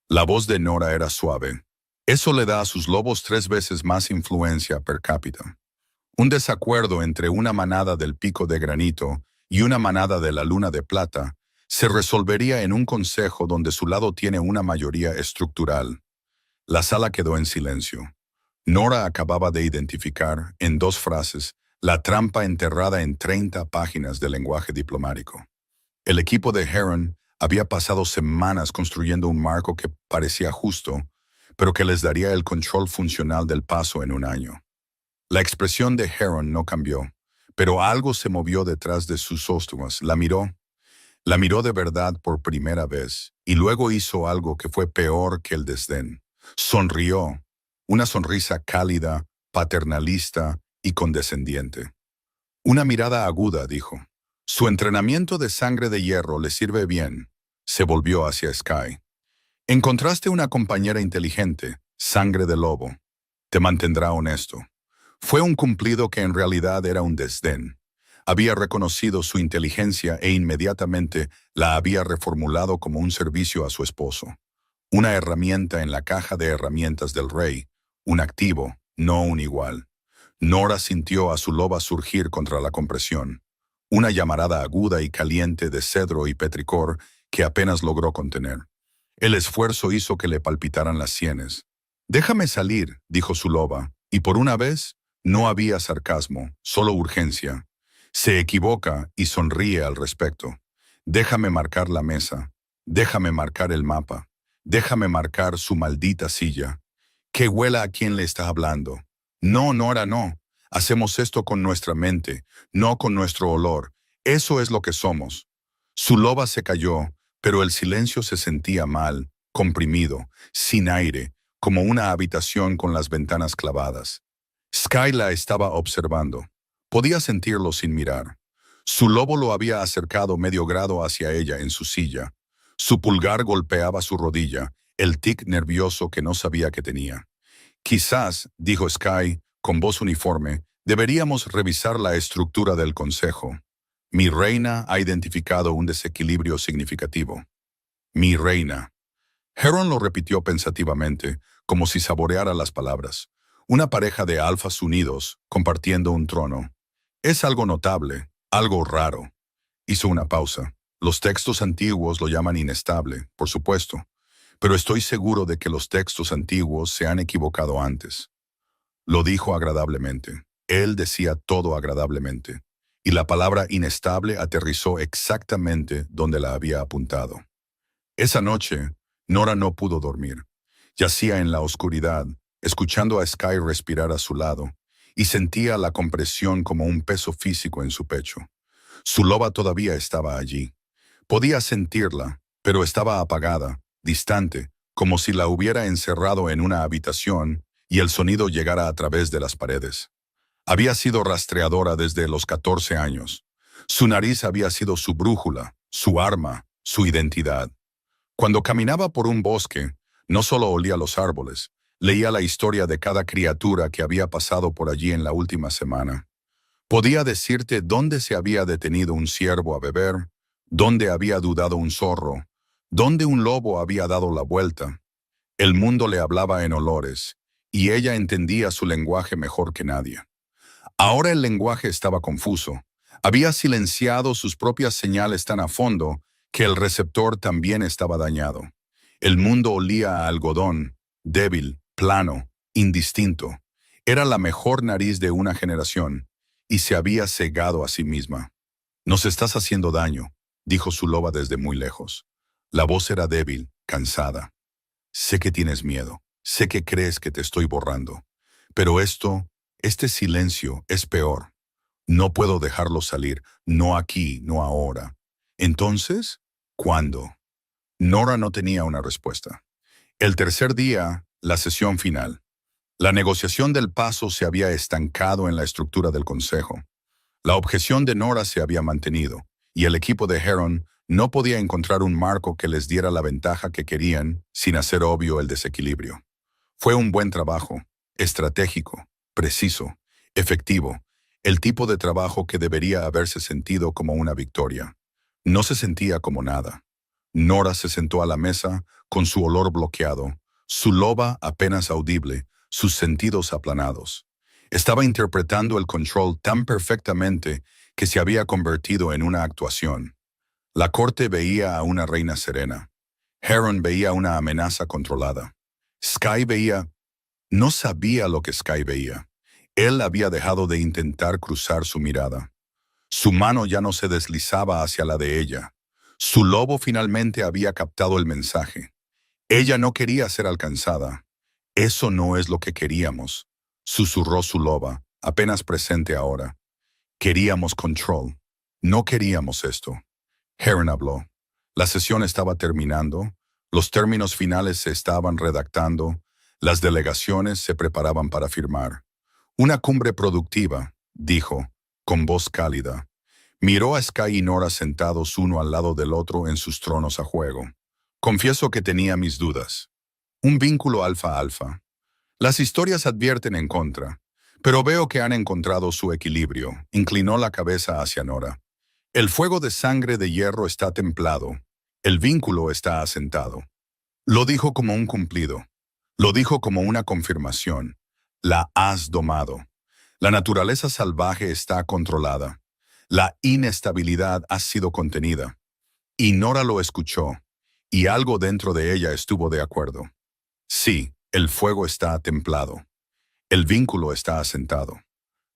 La voz de Nora era suave. Eso le da a sus lobos 3 veces más influencia per cápita. Un desacuerdo entre una manada del Pico de Granito y una manada de la Luna de Plata se resolvería en un consejo donde su lado tiene una mayoría estructural. La sala quedó en silencio. Nora acababa de identificar, en 2 frases, la trampa enterrada en 30 páginas de lenguaje diplomático. El equipo de Heron había pasado semanas construyendo un marco que parecía justo, pero que les daría el control funcional del paso en un año. La expresión de Heron no cambió, pero algo se movió detrás de sus hostuas. La miró de verdad por primera vez, y luego hizo algo que fue peor que el desdén. Sonrió, una sonrisa cálida, paternalista y condescendiente. Una mirada aguda, dijo. Su entrenamiento de sangre de hierro le sirve bien. Se volvió hacia Sky. Encontraste una compañera inteligente, sangre de lobo. Te mantendrá honesto. Fue un cumplido que en realidad era un desdén. Había reconocido su inteligencia e inmediatamente la había reformulado como un servicio a su esposo. Una herramienta en la caja de herramientas del rey, un activo, no un igual. Nora sintió a su loba surgir contra la compresión, una llamarada aguda y caliente de cedro y petricor que apenas logró contener. El esfuerzo hizo que le palpitaran las sienes. «Déjame salir», dijo su loba, y por una vez no había sarcasmo, solo urgencia. Se equivoca y sonríe al respecto. «Déjame marcar la mesa, déjame marcar el mapa, déjame marcar su maldita silla. Que huela a quien le está hablando. No, Nora, no. Hacemos esto con nuestra mente, no con nuestro olor. Eso es lo que somos». Su loba se cayó, pero el silencio se sentía mal, comprimido, sin aire, como una habitación con las ventanas clavadas. Sky la estaba observando. Podía sentirlo sin mirar. Su lobo lo había acercado medio grado hacia ella en su silla. Su pulgar golpeaba su rodilla, el tic nervioso que no sabía que tenía. «Quizás», dijo Sky, con voz uniforme, «deberíamos revisar la estructura del consejo. Mi reina ha identificado un desequilibrio significativo». «Mi reina». Heron lo repitió pensativamente, como si saboreara las palabras. Una pareja de alfas unidos, compartiendo un trono. Es algo notable, algo raro. Hizo una pausa. Los textos antiguos lo llaman inestable, por supuesto, pero estoy seguro de que los textos antiguos se han equivocado antes. Lo dijo agradablemente. Él decía todo agradablemente, y la palabra inestable aterrizó exactamente donde la había apuntado. Esa noche, Nora no pudo dormir. Yacía en la oscuridad, escuchando a Sky respirar a su lado, y sentía la compresión como un peso físico en su pecho. Su loba todavía estaba allí. Podía sentirla, pero estaba apagada, distante, como si la hubiera encerrado en una habitación y el sonido llegara a través de las paredes. Había sido rastreadora desde los 14 años. Su nariz había sido su brújula, su arma, su identidad. Cuando caminaba por un bosque, no solo olía los árboles, leía la historia de cada criatura que había pasado por allí en la última semana. Podía decirte dónde se había detenido un ciervo a beber, dónde había dudado un zorro, dónde un lobo había dado la vuelta. El mundo le hablaba en olores, y ella entendía su lenguaje mejor que nadie. Ahora el lenguaje estaba confuso. Había silenciado sus propias señales tan a fondo que el receptor también estaba dañado. El mundo olía a algodón, débil, plano, indistinto. Era la mejor nariz de una generación, y se había cegado a sí misma. «Nos estás haciendo daño», dijo su loba desde muy lejos. La voz era débil, cansada. «Sé que tienes miedo, sé que crees que te estoy borrando, pero este silencio es peor. No puedo dejarlo salir, no aquí, no ahora. Entonces, ¿cuándo?» Nora no tenía una respuesta. El tercer día, la sesión final. La negociación del paso se había estancado en la estructura del consejo. La objeción de Nora se había mantenido, y el equipo de Heron no podía encontrar un marco que les diera la ventaja que querían sin hacer obvio el desequilibrio. Fue un buen trabajo, estratégico, preciso, efectivo. el tipo de trabajo que debería haberse sentido como una victoria. No se sentía como nada. Nora se sentó a la mesa con su olor bloqueado, su loba apenas audible, sus sentidos aplanados. Estaba interpretando el control tan perfectamente que se había convertido en una actuación. La corte veía a una reina serena. Heron veía una amenaza controlada. Sky veía... No sabía lo que Sky veía. Él había dejado de intentar cruzar su mirada. Su mano ya no se deslizaba hacia la de ella. Su lobo finalmente había captado el mensaje. Ella no quería ser alcanzada. Eso no es lo que queríamos, susurró su loba, apenas presente ahora. Queríamos control. No queríamos esto. Heron habló. La sesión estaba terminando, los términos finales se estaban redactando, las delegaciones se preparaban para firmar. Una cumbre productiva, dijo, con voz cálida. Miró a Sky y Nora sentados uno al lado del otro en sus tronos a juego. Confieso que tenía mis dudas. Un vínculo alfa-alfa. Las historias advierten en contra, pero veo que han encontrado su equilibrio. Inclinó la cabeza hacia Nora. El fuego de sangre de hierro está templado. El vínculo está asentado. Lo dijo como un cumplido. Lo dijo como una confirmación. La has domado. La naturaleza salvaje está controlada. La inestabilidad ha sido contenida. Y Nora lo escuchó, y algo dentro de ella estuvo de acuerdo. Sí, el fuego está templado. El vínculo está asentado.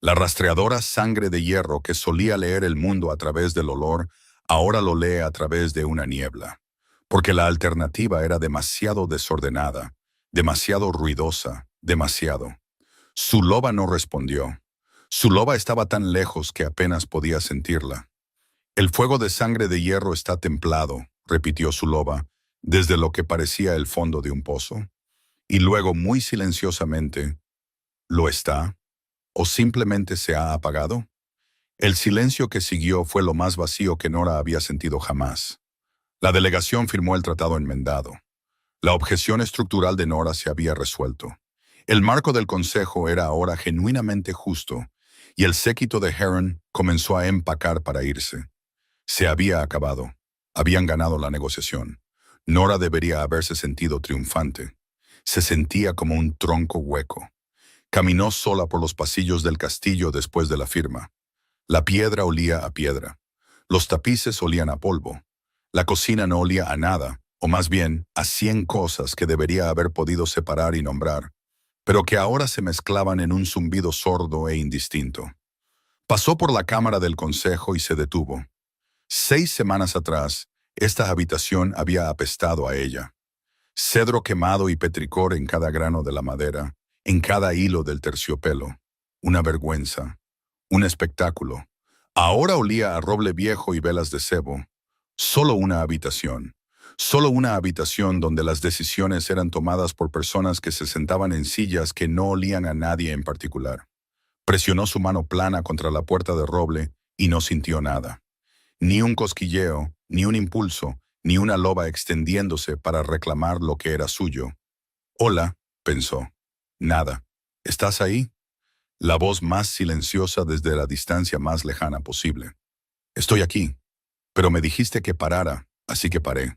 La rastreadora sangre de hierro que solía leer el mundo a través del olor, ahora lo lee a través de una niebla. Porque la alternativa era demasiado desordenada, demasiado ruidosa, demasiado. Su loba no respondió. Su loba estaba tan lejos que apenas podía sentirla. El fuego de sangre de hierro está templado, repitió su loba, desde lo que parecía el fondo de un pozo. Y luego, muy silenciosamente, ¿lo está? ¿O simplemente se ha apagado? El silencio que siguió fue lo más vacío que Nora había sentido jamás. La delegación firmó el tratado enmendado. La objeción estructural de Nora se había resuelto. El marco del consejo era ahora genuinamente justo, y el séquito de Heron comenzó a empacar para irse. Se había acabado. Habían ganado la negociación. Nora debería haberse sentido triunfante. Se sentía como un tronco hueco. Caminó sola por los pasillos del castillo después de la firma. La piedra olía a piedra. Los tapices olían a polvo. La cocina no olía a nada, o más bien a 100 cosas que debería haber podido separar y nombrar, pero que ahora se mezclaban en un zumbido sordo e indistinto. Pasó por la cámara del consejo y se detuvo. 6 semanas atrás, esta habitación había apestado a ella. Cedro quemado y petricor en cada grano de la madera, en cada hilo del terciopelo. Una vergüenza. Un espectáculo. Ahora olía a roble viejo y velas de cebo. Solo una habitación. Solo una habitación donde las decisiones eran tomadas por personas que se sentaban en sillas que no olían a nadie en particular. Presionó su mano plana contra la puerta de roble y no sintió nada. Ni un cosquilleo, ni un impulso, ni una loba extendiéndose para reclamar lo que era suyo. Hola, pensó. Nada. ¿Estás ahí? La voz más silenciosa desde la distancia más lejana posible. Estoy aquí. Pero me dijiste que parara, así que paré.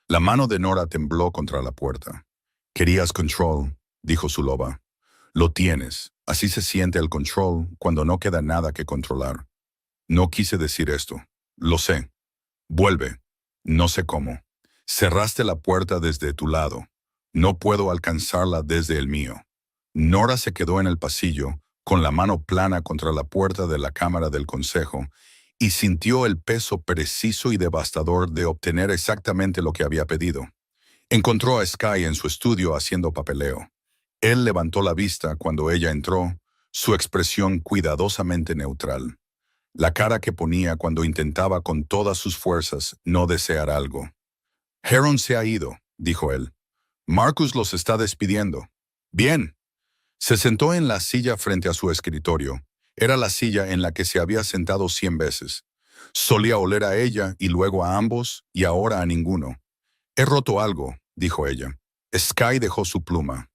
La mano de Nora tembló contra la puerta. Querías control, dijo su loba. Lo tienes. Así se siente el control cuando no queda nada que controlar. No quise decir esto. Lo sé. Vuelve. No sé cómo. Cerraste la puerta desde tu lado. No puedo alcanzarla desde el mío. Nora se quedó en el pasillo, con la mano plana contra la puerta de la cámara del consejo, y sintió el peso preciso y devastador de obtener exactamente lo que había pedido. Encontró a Sky en su estudio haciendo papeleo. Él levantó la vista cuando ella entró, su expresión cuidadosamente neutral. La cara que ponía cuando intentaba con todas sus fuerzas no desear algo. Heron se ha ido, dijo él. Marcus los está despidiendo. Bien. Se sentó en la silla frente a su escritorio. Era la silla en la que se había sentado 100 veces. Solía oler a ella y luego a ambos y ahora a ninguno. He roto algo, dijo ella. Sky dejó su pluma.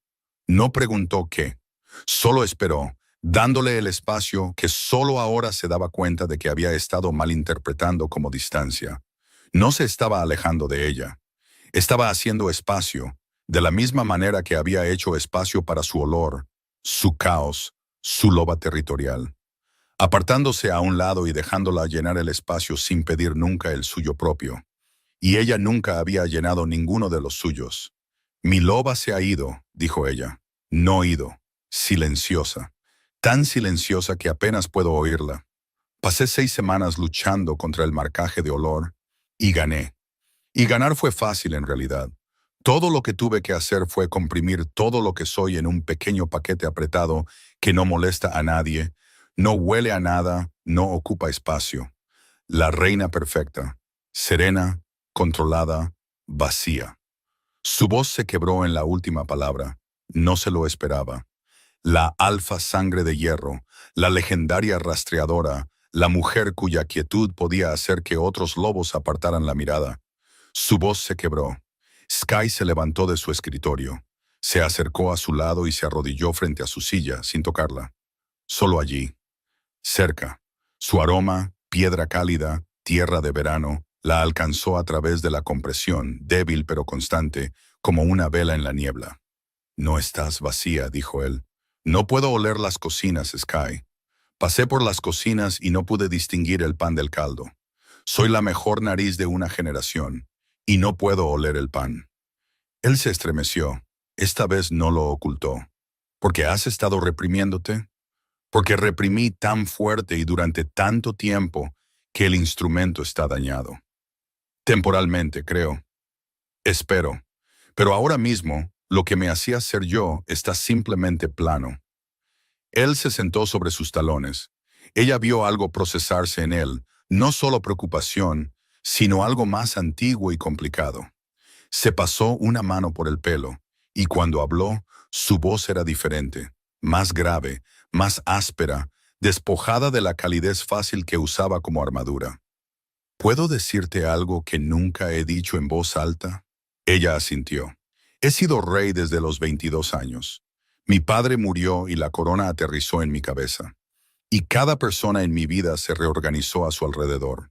No preguntó qué. Solo esperó, dándole el espacio que solo ahora se daba cuenta de que había estado malinterpretando como distancia. No se estaba alejando de ella. Estaba haciendo espacio, de la misma manera que había hecho espacio para su olor, su caos, su loba territorial, apartándose a un lado y dejándola llenar el espacio sin pedir nunca el suyo propio. Y ella nunca había llenado ninguno de los suyos. Mi loba se ha ido, dijo ella. No ido. Silenciosa. Tan silenciosa que apenas puedo oírla. Pasé 6 semanas luchando contra el marcaje de olor y gané. Y ganar fue fácil en realidad. Todo lo que tuve que hacer fue comprimir todo lo que soy en un pequeño paquete apretado que no molesta a nadie, no huele a nada, no ocupa espacio. La reina perfecta, serena, controlada, vacía. Su voz se quebró en la última palabra. No se lo esperaba. La alfa sangre de hierro, la legendaria rastreadora, la mujer cuya quietud podía hacer que otros lobos apartaran la mirada. Su voz se quebró. Sky se levantó de su escritorio. Se acercó a su lado y se arrodilló frente a su silla, sin tocarla. Solo allí, cerca. Su aroma, piedra cálida, tierra de verano, la alcanzó a través de la compresión, débil pero constante, como una vela en la niebla. No estás vacía, dijo él. No puedo oler las cocinas, Sky. Pasé por las cocinas y no pude distinguir el pan del caldo. Soy la mejor nariz de una generación, y no puedo oler el pan. Él se estremeció. Esta vez no lo ocultó. ¿Porque has estado reprimiéndote? Porque reprimí tan fuerte y durante tanto tiempo que el instrumento está dañado. Temporalmente, creo. Espero. Pero ahora mismo, lo que me hacía ser yo está simplemente plano. Él se sentó sobre sus talones. Ella vio algo procesarse en él, no solo preocupación, sino algo más antiguo y complicado. Se pasó una mano por el pelo, y cuando habló, su voz era diferente, más grave, más áspera, despojada de la calidez fácil que usaba como armadura. ¿Puedo decirte algo que nunca he dicho en voz alta? Ella asintió. He sido rey desde los 22 años. Mi padre murió y la corona aterrizó en mi cabeza. Y cada persona en mi vida se reorganizó a su alrededor.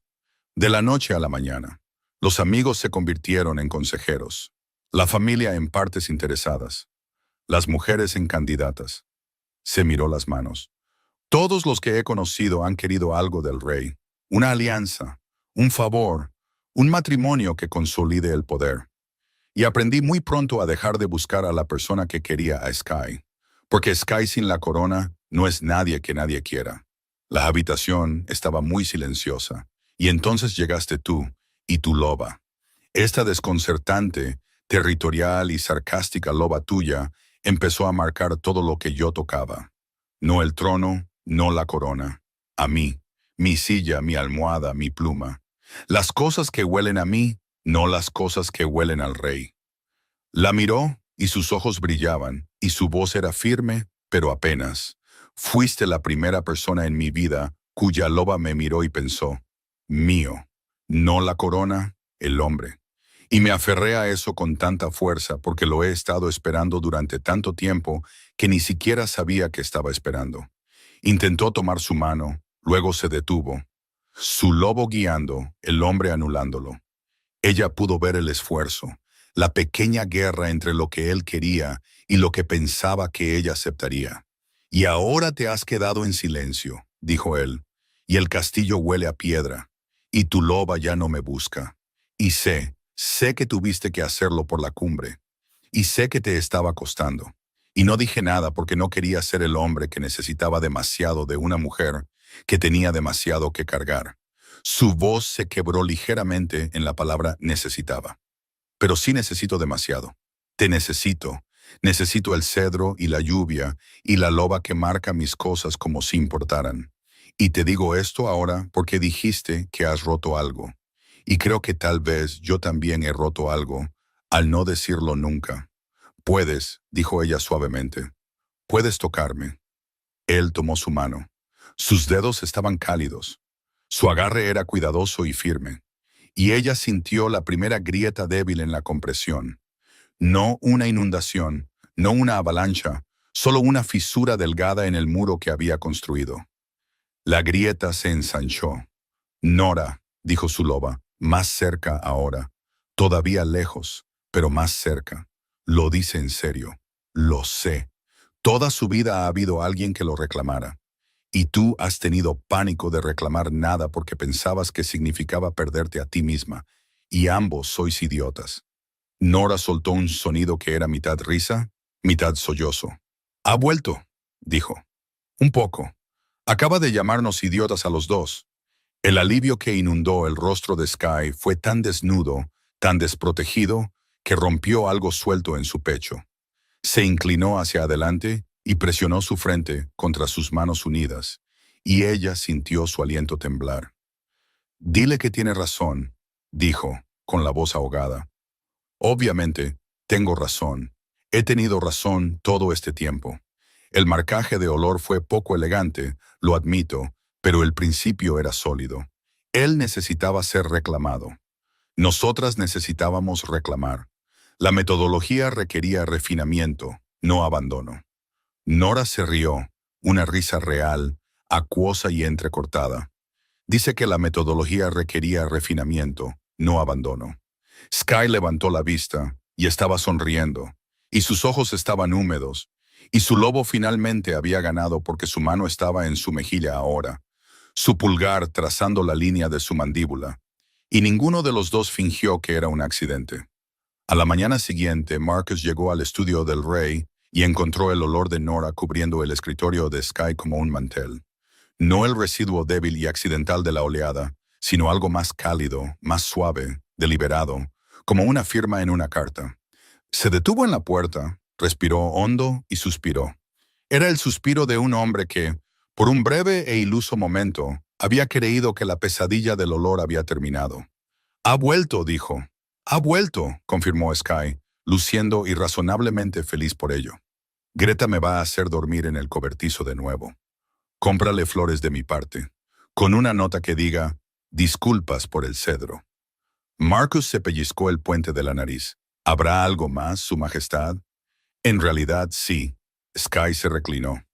De la noche a la mañana, los amigos se convirtieron en consejeros, la familia en partes interesadas, las mujeres en candidatas. Se miró las manos. Todos los que he conocido han querido algo del rey, una alianza, un favor, un matrimonio que consolide el poder. Y aprendí muy pronto a dejar de buscar a la persona que quería a Sky, porque Sky sin la corona no es nadie que nadie quiera. La habitación estaba muy silenciosa, y entonces llegaste tú y tu loba. Esta desconcertante, territorial y sarcástica loba tuya empezó a marcar todo lo que yo tocaba. No el trono, no la corona. A mí, mi silla, mi almohada, mi pluma. Las cosas que huelen a mí, no las cosas que huelen al rey. La miró y sus ojos brillaban, y su voz era firme, pero apenas. Fuiste la primera persona en mi vida cuya loba me miró y pensó, mío, no la corona, el hombre. Y me aferré a eso con tanta fuerza porque lo he estado esperando durante tanto tiempo que ni siquiera sabía que estaba esperando. Intentó tomar su mano, luego se detuvo. Su lobo guiando, el hombre anulándolo. Ella pudo ver el esfuerzo, la pequeña guerra entre lo que él quería y lo que pensaba que ella aceptaría. Y ahora te has quedado en silencio, dijo él, y el castillo huele a piedra, y tu loba ya no me busca. Y sé que tuviste que hacerlo por la cumbre, y sé que te estaba costando. Y no dije nada porque no quería ser el hombre que necesitaba demasiado de una mujer que tenía demasiado que cargar. Su voz se quebró ligeramente en la palabra necesitaba. Pero sí necesito demasiado. Te necesito. Necesito el cedro y la lluvia y la loba que marca mis cosas como si importaran. Y te digo esto ahora porque dijiste que has roto algo. Y creo que tal vez yo también he roto algo, al no decirlo nunca. Puedes, dijo ella suavemente. Puedes tocarme. Él tomó su mano. Sus dedos estaban cálidos. Su agarre era cuidadoso y firme. Y ella sintió la primera grieta débil en la compresión. No una inundación, no una avalancha, solo una fisura delgada en el muro que había construido. La grieta se ensanchó. Nora, dijo su loba, más cerca ahora. Todavía lejos, pero más cerca. Lo dice en serio. Lo sé. Toda su vida ha habido alguien que lo reclamara. Y tú has tenido pánico de reclamar nada porque pensabas que significaba perderte a ti misma. Y ambos sois idiotas. Nora soltó un sonido que era mitad risa, mitad sollozo. «Ha vuelto», dijo. «Un poco. Acaba de llamarnos idiotas a los dos». El alivio que inundó el rostro de Sky fue tan desnudo, tan desprotegido, que rompió algo suelto en su pecho. Se inclinó hacia adelante y presionó su frente contra sus manos unidas, y ella sintió su aliento temblar. «Dile que tiene razón», dijo, con la voz ahogada. «Obviamente, tengo razón. He tenido razón todo este tiempo. El marcaje de olor fue poco elegante, lo admito, pero el principio era sólido. Él necesitaba ser reclamado. Nosotras necesitábamos reclamar. La metodología requería refinamiento, no abandono». Nora se rió, una risa real, acuosa y entrecortada. Dice que la metodología requería refinamiento, no abandono. Sky levantó la vista y estaba sonriendo, y sus ojos estaban húmedos, y su lobo finalmente había ganado porque su mano estaba en su mejilla ahora, su pulgar trazando la línea de su mandíbula, y ninguno de los dos fingió que era un accidente. A la mañana siguiente, Marcus llegó al estudio del rey y encontró el olor de Nora cubriendo el escritorio de Sky como un mantel. No el residuo débil y accidental de la oleada, sino algo más cálido, más suave, deliberado, como una firma en una carta. Se detuvo en la puerta, respiró hondo y suspiró. Era el suspiro de un hombre que, por un breve e iluso momento, había creído que la pesadilla del olor había terminado. «Ha vuelto», dijo. «Ha vuelto», confirmó Sky, luciendo irrazonablemente feliz por ello. «Greta me va a hacer dormir en el cobertizo de nuevo. Cómprale flores de mi parte, con una nota que diga, disculpas por el cedro». Marcus se pellizcó el puente de la nariz. «¿Habrá algo más, Su Majestad?» «En realidad, sí». Sky se reclinó.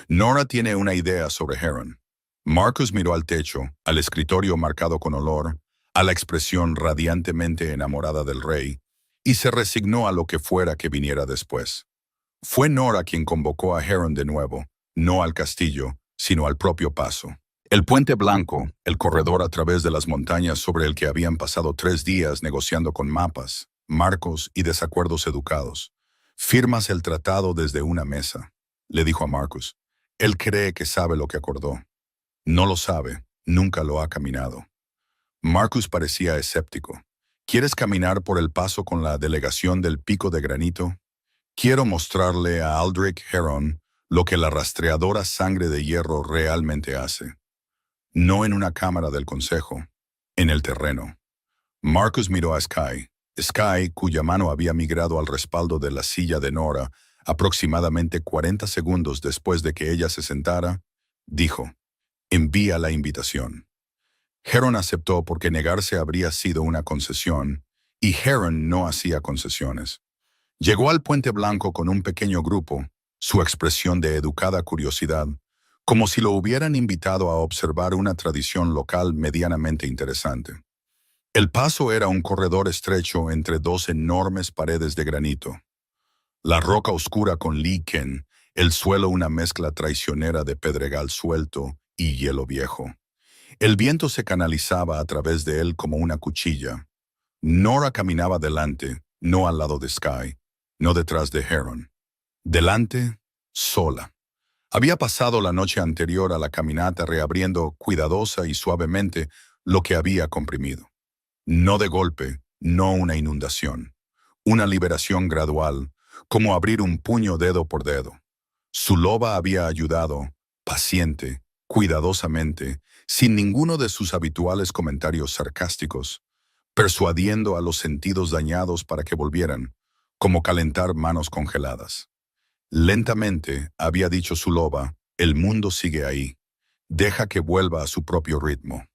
«Nora tiene una idea sobre Heron». Marcus miró al techo, al escritorio marcado con olor, a la expresión radiantemente enamorada del rey, y se resignó a lo que fuera que viniera después. Fue Nora quien convocó a Heron de nuevo, no al castillo, sino al propio paso. El puente blanco, el corredor a través de las montañas sobre el que habían pasado 3 días negociando con mapas, marcos y desacuerdos educados. «Firmas el tratado desde una mesa», le dijo a Marcus. «Él cree que sabe lo que acordó. No lo sabe, nunca lo ha caminado». Marcus parecía escéptico. «¿Quieres caminar por el paso con la delegación del Pico de Granito?» «Quiero mostrarle a Aldrich Heron lo que la rastreadora sangre de hierro realmente hace. No en una cámara del consejo, en el terreno». Marcus miró a Sky. Sky, cuya mano había migrado al respaldo de la silla de Nora aproximadamente 40 segundos después de que ella se sentara, dijo, «Envía la invitación». Heron aceptó porque negarse habría sido una concesión, y Heron no hacía concesiones. Llegó al Puente Blanco con un pequeño grupo, su expresión de educada curiosidad, como si lo hubieran invitado a observar una tradición local medianamente interesante. El paso era un corredor estrecho entre 2 enormes paredes de granito. La roca oscura con líquen, el suelo una mezcla traicionera de pedregal suelto y hielo viejo. El viento se canalizaba a través de él como una cuchilla. Nora caminaba delante, no al lado de Sky, no detrás de Heron. Delante, sola. Había pasado la noche anterior a la caminata reabriendo cuidadosa y suavemente lo que había comprimido. No de golpe, no una inundación. Una liberación gradual, como abrir un puño dedo por dedo. Su loba había ayudado, paciente, cuidadosamente, sin ninguno de sus habituales comentarios sarcásticos, persuadiendo a los sentidos dañados para que volvieran, como calentar manos congeladas. Lentamente, había dicho su loba, el mundo sigue ahí. Deja que vuelva a su propio ritmo.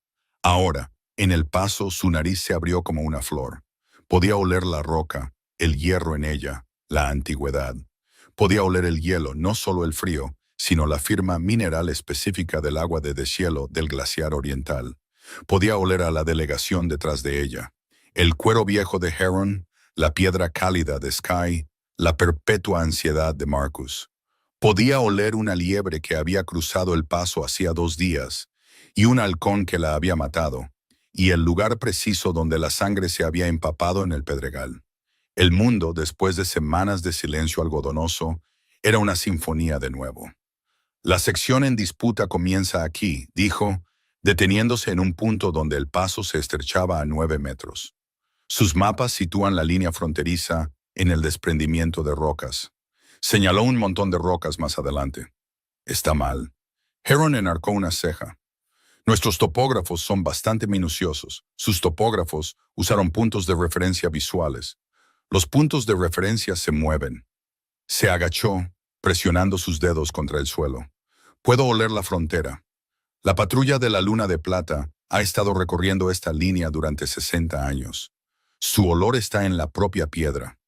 Ahora, en el paso, su nariz se abrió como una flor. Podía oler la roca, el hierro en ella, la antigüedad. Podía oler el hielo, no solo el frío, sino la firma mineral específica del agua de deshielo del glaciar oriental. Podía oler a la delegación detrás de ella. El cuero viejo de Heron, la piedra cálida de Sky, la perpetua ansiedad de Marcus. Podía oler una liebre que había cruzado el paso hacía 2 días, y un halcón que la había matado, y el lugar preciso donde la sangre se había empapado en el pedregal. El mundo, después de semanas de silencio algodonoso, era una sinfonía de nuevo. La sección en disputa comienza aquí, dijo, deteniéndose en un punto donde el paso se estrechaba a 9 metros. Sus mapas sitúan la línea fronteriza en el desprendimiento de rocas. Señaló un montón de rocas más adelante. Está mal. Heron enarcó una ceja. Nuestros topógrafos son bastante minuciosos. Sus topógrafos usaron puntos de referencia visuales. Los puntos de referencia se mueven. Se agachó, presionando sus dedos contra el suelo. Puedo oler la frontera. La patrulla de la Luna de Plata ha estado recorriendo esta línea durante 60 años. Su olor está en la propia piedra.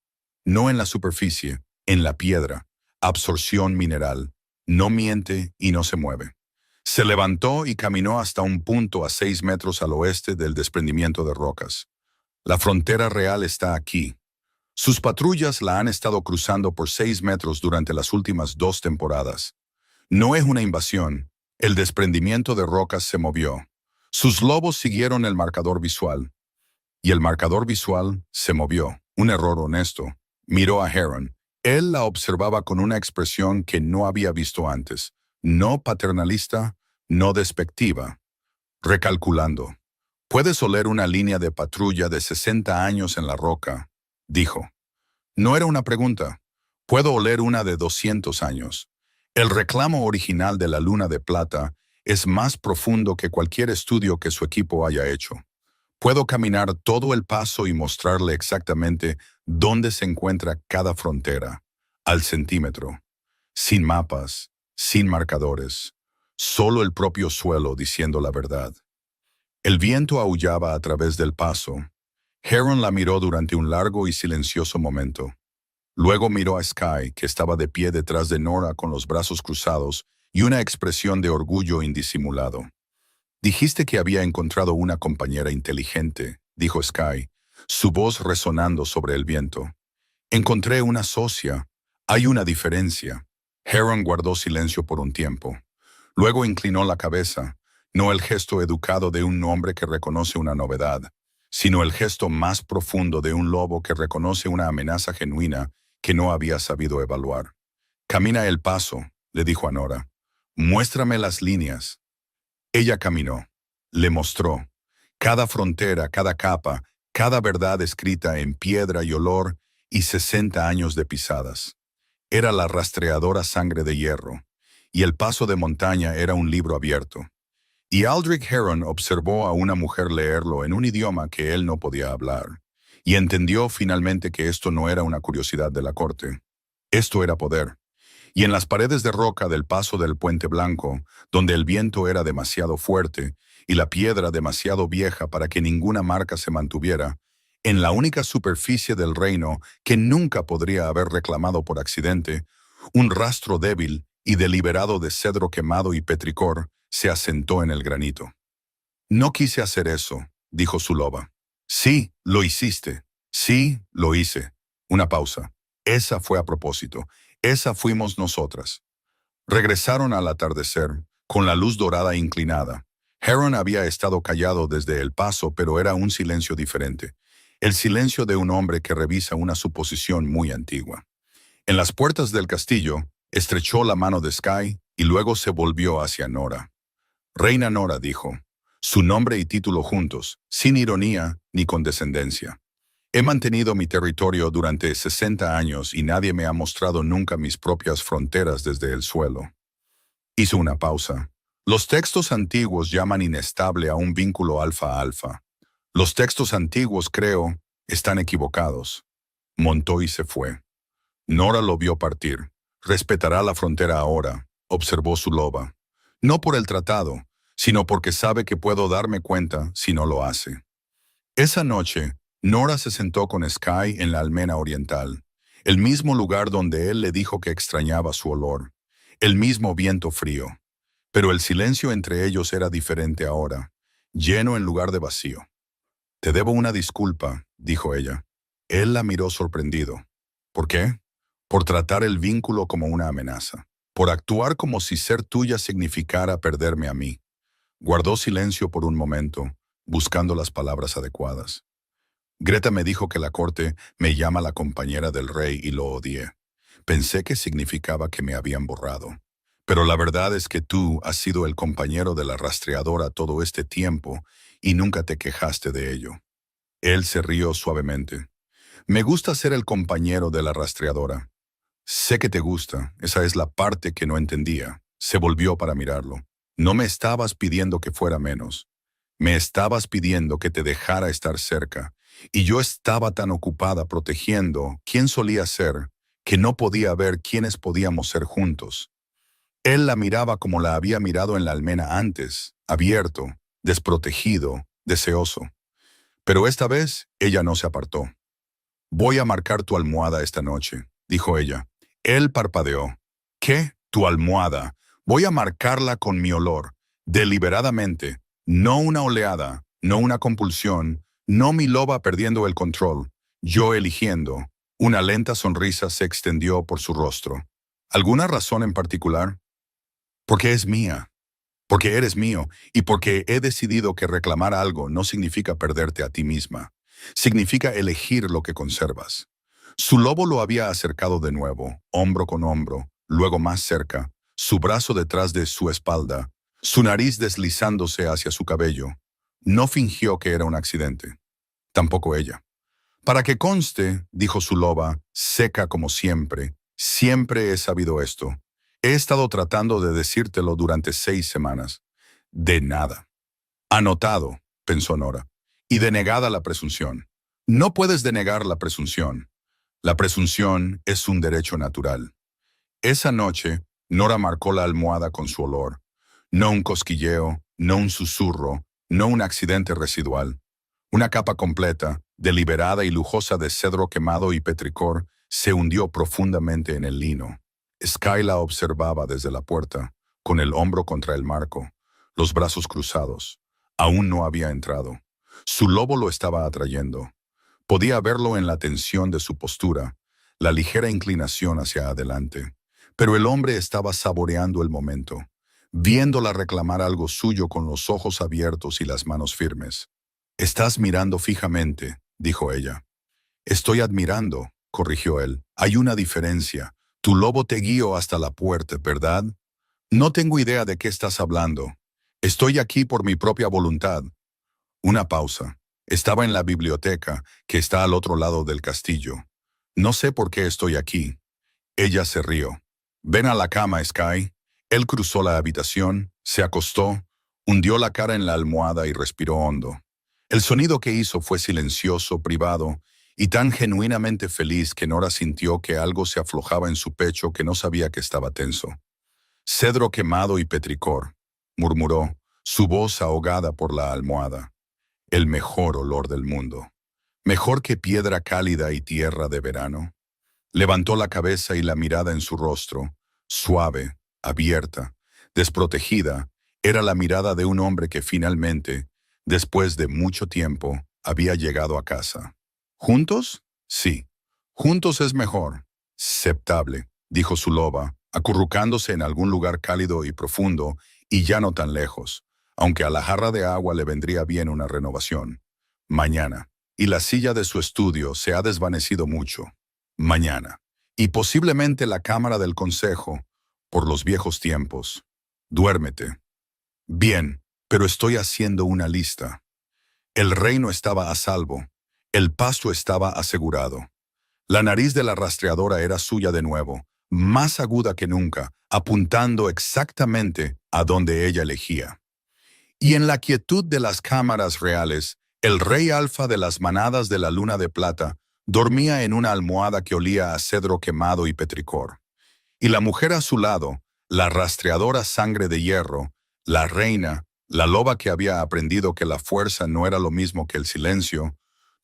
No en la superficie, en la piedra. Absorción mineral. No miente y no se mueve. Se levantó y caminó hasta un punto a 6 metros al oeste del desprendimiento de rocas. La frontera real está aquí. Sus patrullas la han estado cruzando por 6 metros durante las últimas 2 temporadas. No es una invasión. El desprendimiento de rocas se movió. Sus lobos siguieron el marcador visual. Y el marcador visual se movió. Un error honesto. Miró a Heron. Él la observaba con una expresión que no había visto antes. No paternalista, no despectiva. Recalculando. Puedes oler una línea de patrulla de 60 años en la roca, dijo. No era una pregunta. Puedo oler una de 200 años. El reclamo original de la Luna de Plata es más profundo que cualquier estudio que su equipo haya hecho. Puedo caminar todo el paso y mostrarle exactamente dónde se encuentra cada frontera, al centímetro, sin mapas, sin marcadores, solo el propio suelo diciendo la verdad. El viento aullaba a través del paso. Heron la miró durante un largo y silencioso momento. Luego miró a Sky, que estaba de pie detrás de Nora con los brazos cruzados y una expresión de orgullo indisimulado. Dijiste que había encontrado una compañera inteligente, dijo Sky, su voz resonando sobre el viento. Encontré una socia. Hay una diferencia. Heron guardó silencio por un tiempo. Luego inclinó la cabeza, no el gesto educado de un hombre que reconoce una novedad, sino el gesto más profundo de un lobo que reconoce una amenaza genuina que no había sabido evaluar. Camina el paso, le dijo a Nora. Muéstrame las líneas. Ella caminó. Le mostró. Cada frontera, cada capa, cada verdad escrita en piedra y olor y 60 años de pisadas. Era la rastreadora sangre de hierro, y el paso de montaña era un libro abierto. Y Aldrich Heron observó a una mujer leerlo en un idioma que él no podía hablar, y entendió finalmente que esto no era una curiosidad de la corte. Esto era poder. Y en las paredes de roca del paso del Puente Blanco, donde el viento era demasiado fuerte y la piedra demasiado vieja para que ninguna marca se mantuviera, en la única superficie del reino que nunca podría haber reclamado por accidente, un rastro débil y deliberado de cedro quemado y petricor se asentó en el granito. No quise hacer eso, dijo su loba. Sí, lo hiciste. Sí, lo hice. Una pausa. Esa fue a propósito. Esa fuimos nosotras. Regresaron al atardecer, con la luz dorada inclinada. Heron había estado callado desde el paso, pero era un silencio diferente. El silencio de un hombre que revisa una suposición muy antigua. En las puertas del castillo, estrechó la mano de Sky y luego se volvió hacia Nora. Reina Nora, dijo, su nombre y título juntos, sin ironía ni condescendencia. He mantenido mi territorio durante 60 años y nadie me ha mostrado nunca mis propias fronteras desde el suelo. Hizo una pausa. Los textos antiguos llaman inestable a un vínculo alfa-alfa. Los textos antiguos, creo, están equivocados. Montó y se fue. Nora lo vio partir. Respetará la frontera ahora, observó su loba. No por el tratado, sino porque sabe que puedo darme cuenta si no lo hace. Esa noche, Nora se sentó con Sky en la almena oriental. el mismo lugar donde él le dijo que extrañaba su olor, el mismo viento frío. Pero el silencio entre ellos era diferente ahora, lleno en lugar de vacío. «Te debo una disculpa», dijo ella. Él la miró sorprendido. ¿Por qué? Por tratar el vínculo como una amenaza, por actuar como si ser tuya significara perderme a mí. Guardó silencio por un momento, buscando las palabras adecuadas. Greta me dijo que la corte me llama la compañera del rey y lo odié. Pensé que significaba que me habían borrado. Pero la verdad es que tú has sido el compañero de la rastreadora todo este tiempo y nunca te quejaste de ello. Él se rió suavemente. Me gusta ser el compañero de la rastreadora. Sé que te gusta, esa es la parte que no entendía. Se volvió para mirarlo. No me estabas pidiendo que fuera menos. Me estabas pidiendo que te dejara estar cerca. Y yo estaba tan ocupada protegiendo quién solía ser, que no podía ver quiénes podíamos ser juntos. Él la miraba como la había mirado en la almena antes, abierto, desprotegido, deseoso. Pero esta vez ella no se apartó. «Voy a marcar tu almohada esta noche», dijo ella. Él parpadeó. «¿Qué? ¿Tu almohada? Voy a marcarla con mi olor, deliberadamente, no una oleada, no una compulsión, no mi loba perdiendo el control, yo eligiendo». Una lenta sonrisa se extendió por su rostro. «¿Alguna razón en particular?» «Porque es mía, porque eres mío, y porque he decidido que reclamar algo no significa perderte a ti misma. Significa elegir lo que conservas». Su lobo lo había acercado de nuevo, hombro con hombro, luego más cerca, su brazo detrás de su espalda, su nariz deslizándose hacia su cabello. No fingió que era un accidente. Tampoco ella. «Para que conste», dijo su loba, seca como siempre he sabido esto. He estado tratando de decírtelo durante 6 semanas. De nada. Anotado, pensó Nora. Y denegada la presunción. No puedes denegar la presunción. La presunción es un derecho natural. Esa noche, Nora marcó la almohada con su olor. No un cosquilleo, no un susurro, no un accidente residual. Una capa completa, deliberada y lujosa de cedro quemado y petricor, se hundió profundamente en el lino. Sky la observaba desde la puerta, con el hombro contra el marco, los brazos cruzados. Aún no había entrado. Su lobo lo estaba atrayendo. Podía verlo en la tensión de su postura, la ligera inclinación hacia adelante. Pero el hombre estaba saboreando el momento, viéndola reclamar algo suyo con los ojos abiertos y las manos firmes. «Estás mirando fijamente», dijo ella. «Estoy admirando», corrigió él. «Hay una diferencia. Tu lobo te guió hasta la puerta, ¿verdad?» «No tengo idea de qué estás hablando. Estoy aquí por mi propia voluntad». Una pausa. Estaba en la biblioteca, que está al otro lado del castillo. «No sé por qué estoy aquí». Ella se rió. «Ven a la cama, Sky». Él cruzó la habitación, se acostó, hundió la cara en la almohada y respiró hondo. El sonido que hizo fue silencioso, privado, y tan genuinamente feliz que Nora sintió que algo se aflojaba en su pecho que no sabía que estaba tenso. «Cedro quemado y petricor», murmuró, su voz ahogada por la almohada. «El mejor olor del mundo. Mejor que piedra cálida y tierra de verano». Levantó la cabeza y la mirada en su rostro, suave, abierta, desprotegida, era la mirada de un hombre que finalmente, después de mucho tiempo, había llegado a casa. «¿Juntos? Sí. Juntos es mejor». «Aceptable», dijo su loba, acurrucándose en algún lugar cálido y profundo, y ya no tan lejos, aunque a la jarra de agua le vendría bien una renovación. «Mañana». Y la silla de su estudio se ha desvanecido mucho. «Mañana». Y posiblemente la cámara del consejo, por los viejos tiempos. «Duérmete». «Bien, pero estoy haciendo una lista». El reino estaba a salvo. El pasto estaba asegurado. La nariz de la rastreadora era suya de nuevo, más aguda que nunca, apuntando exactamente a donde ella elegía. Y en la quietud de las cámaras reales, el rey alfa de las manadas de la luna de plata dormía en una almohada que olía a cedro quemado y petricor. Y la mujer a su lado, la rastreadora sangre de hierro, la reina, la loba que había aprendido que la fuerza no era lo mismo que el silencio,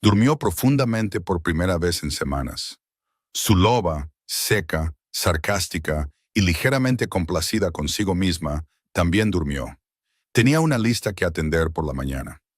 durmió profundamente por primera vez en semanas. Su loba, seca, sarcástica y ligeramente complacida consigo misma, también durmió. Tenía una lista que atender por la mañana.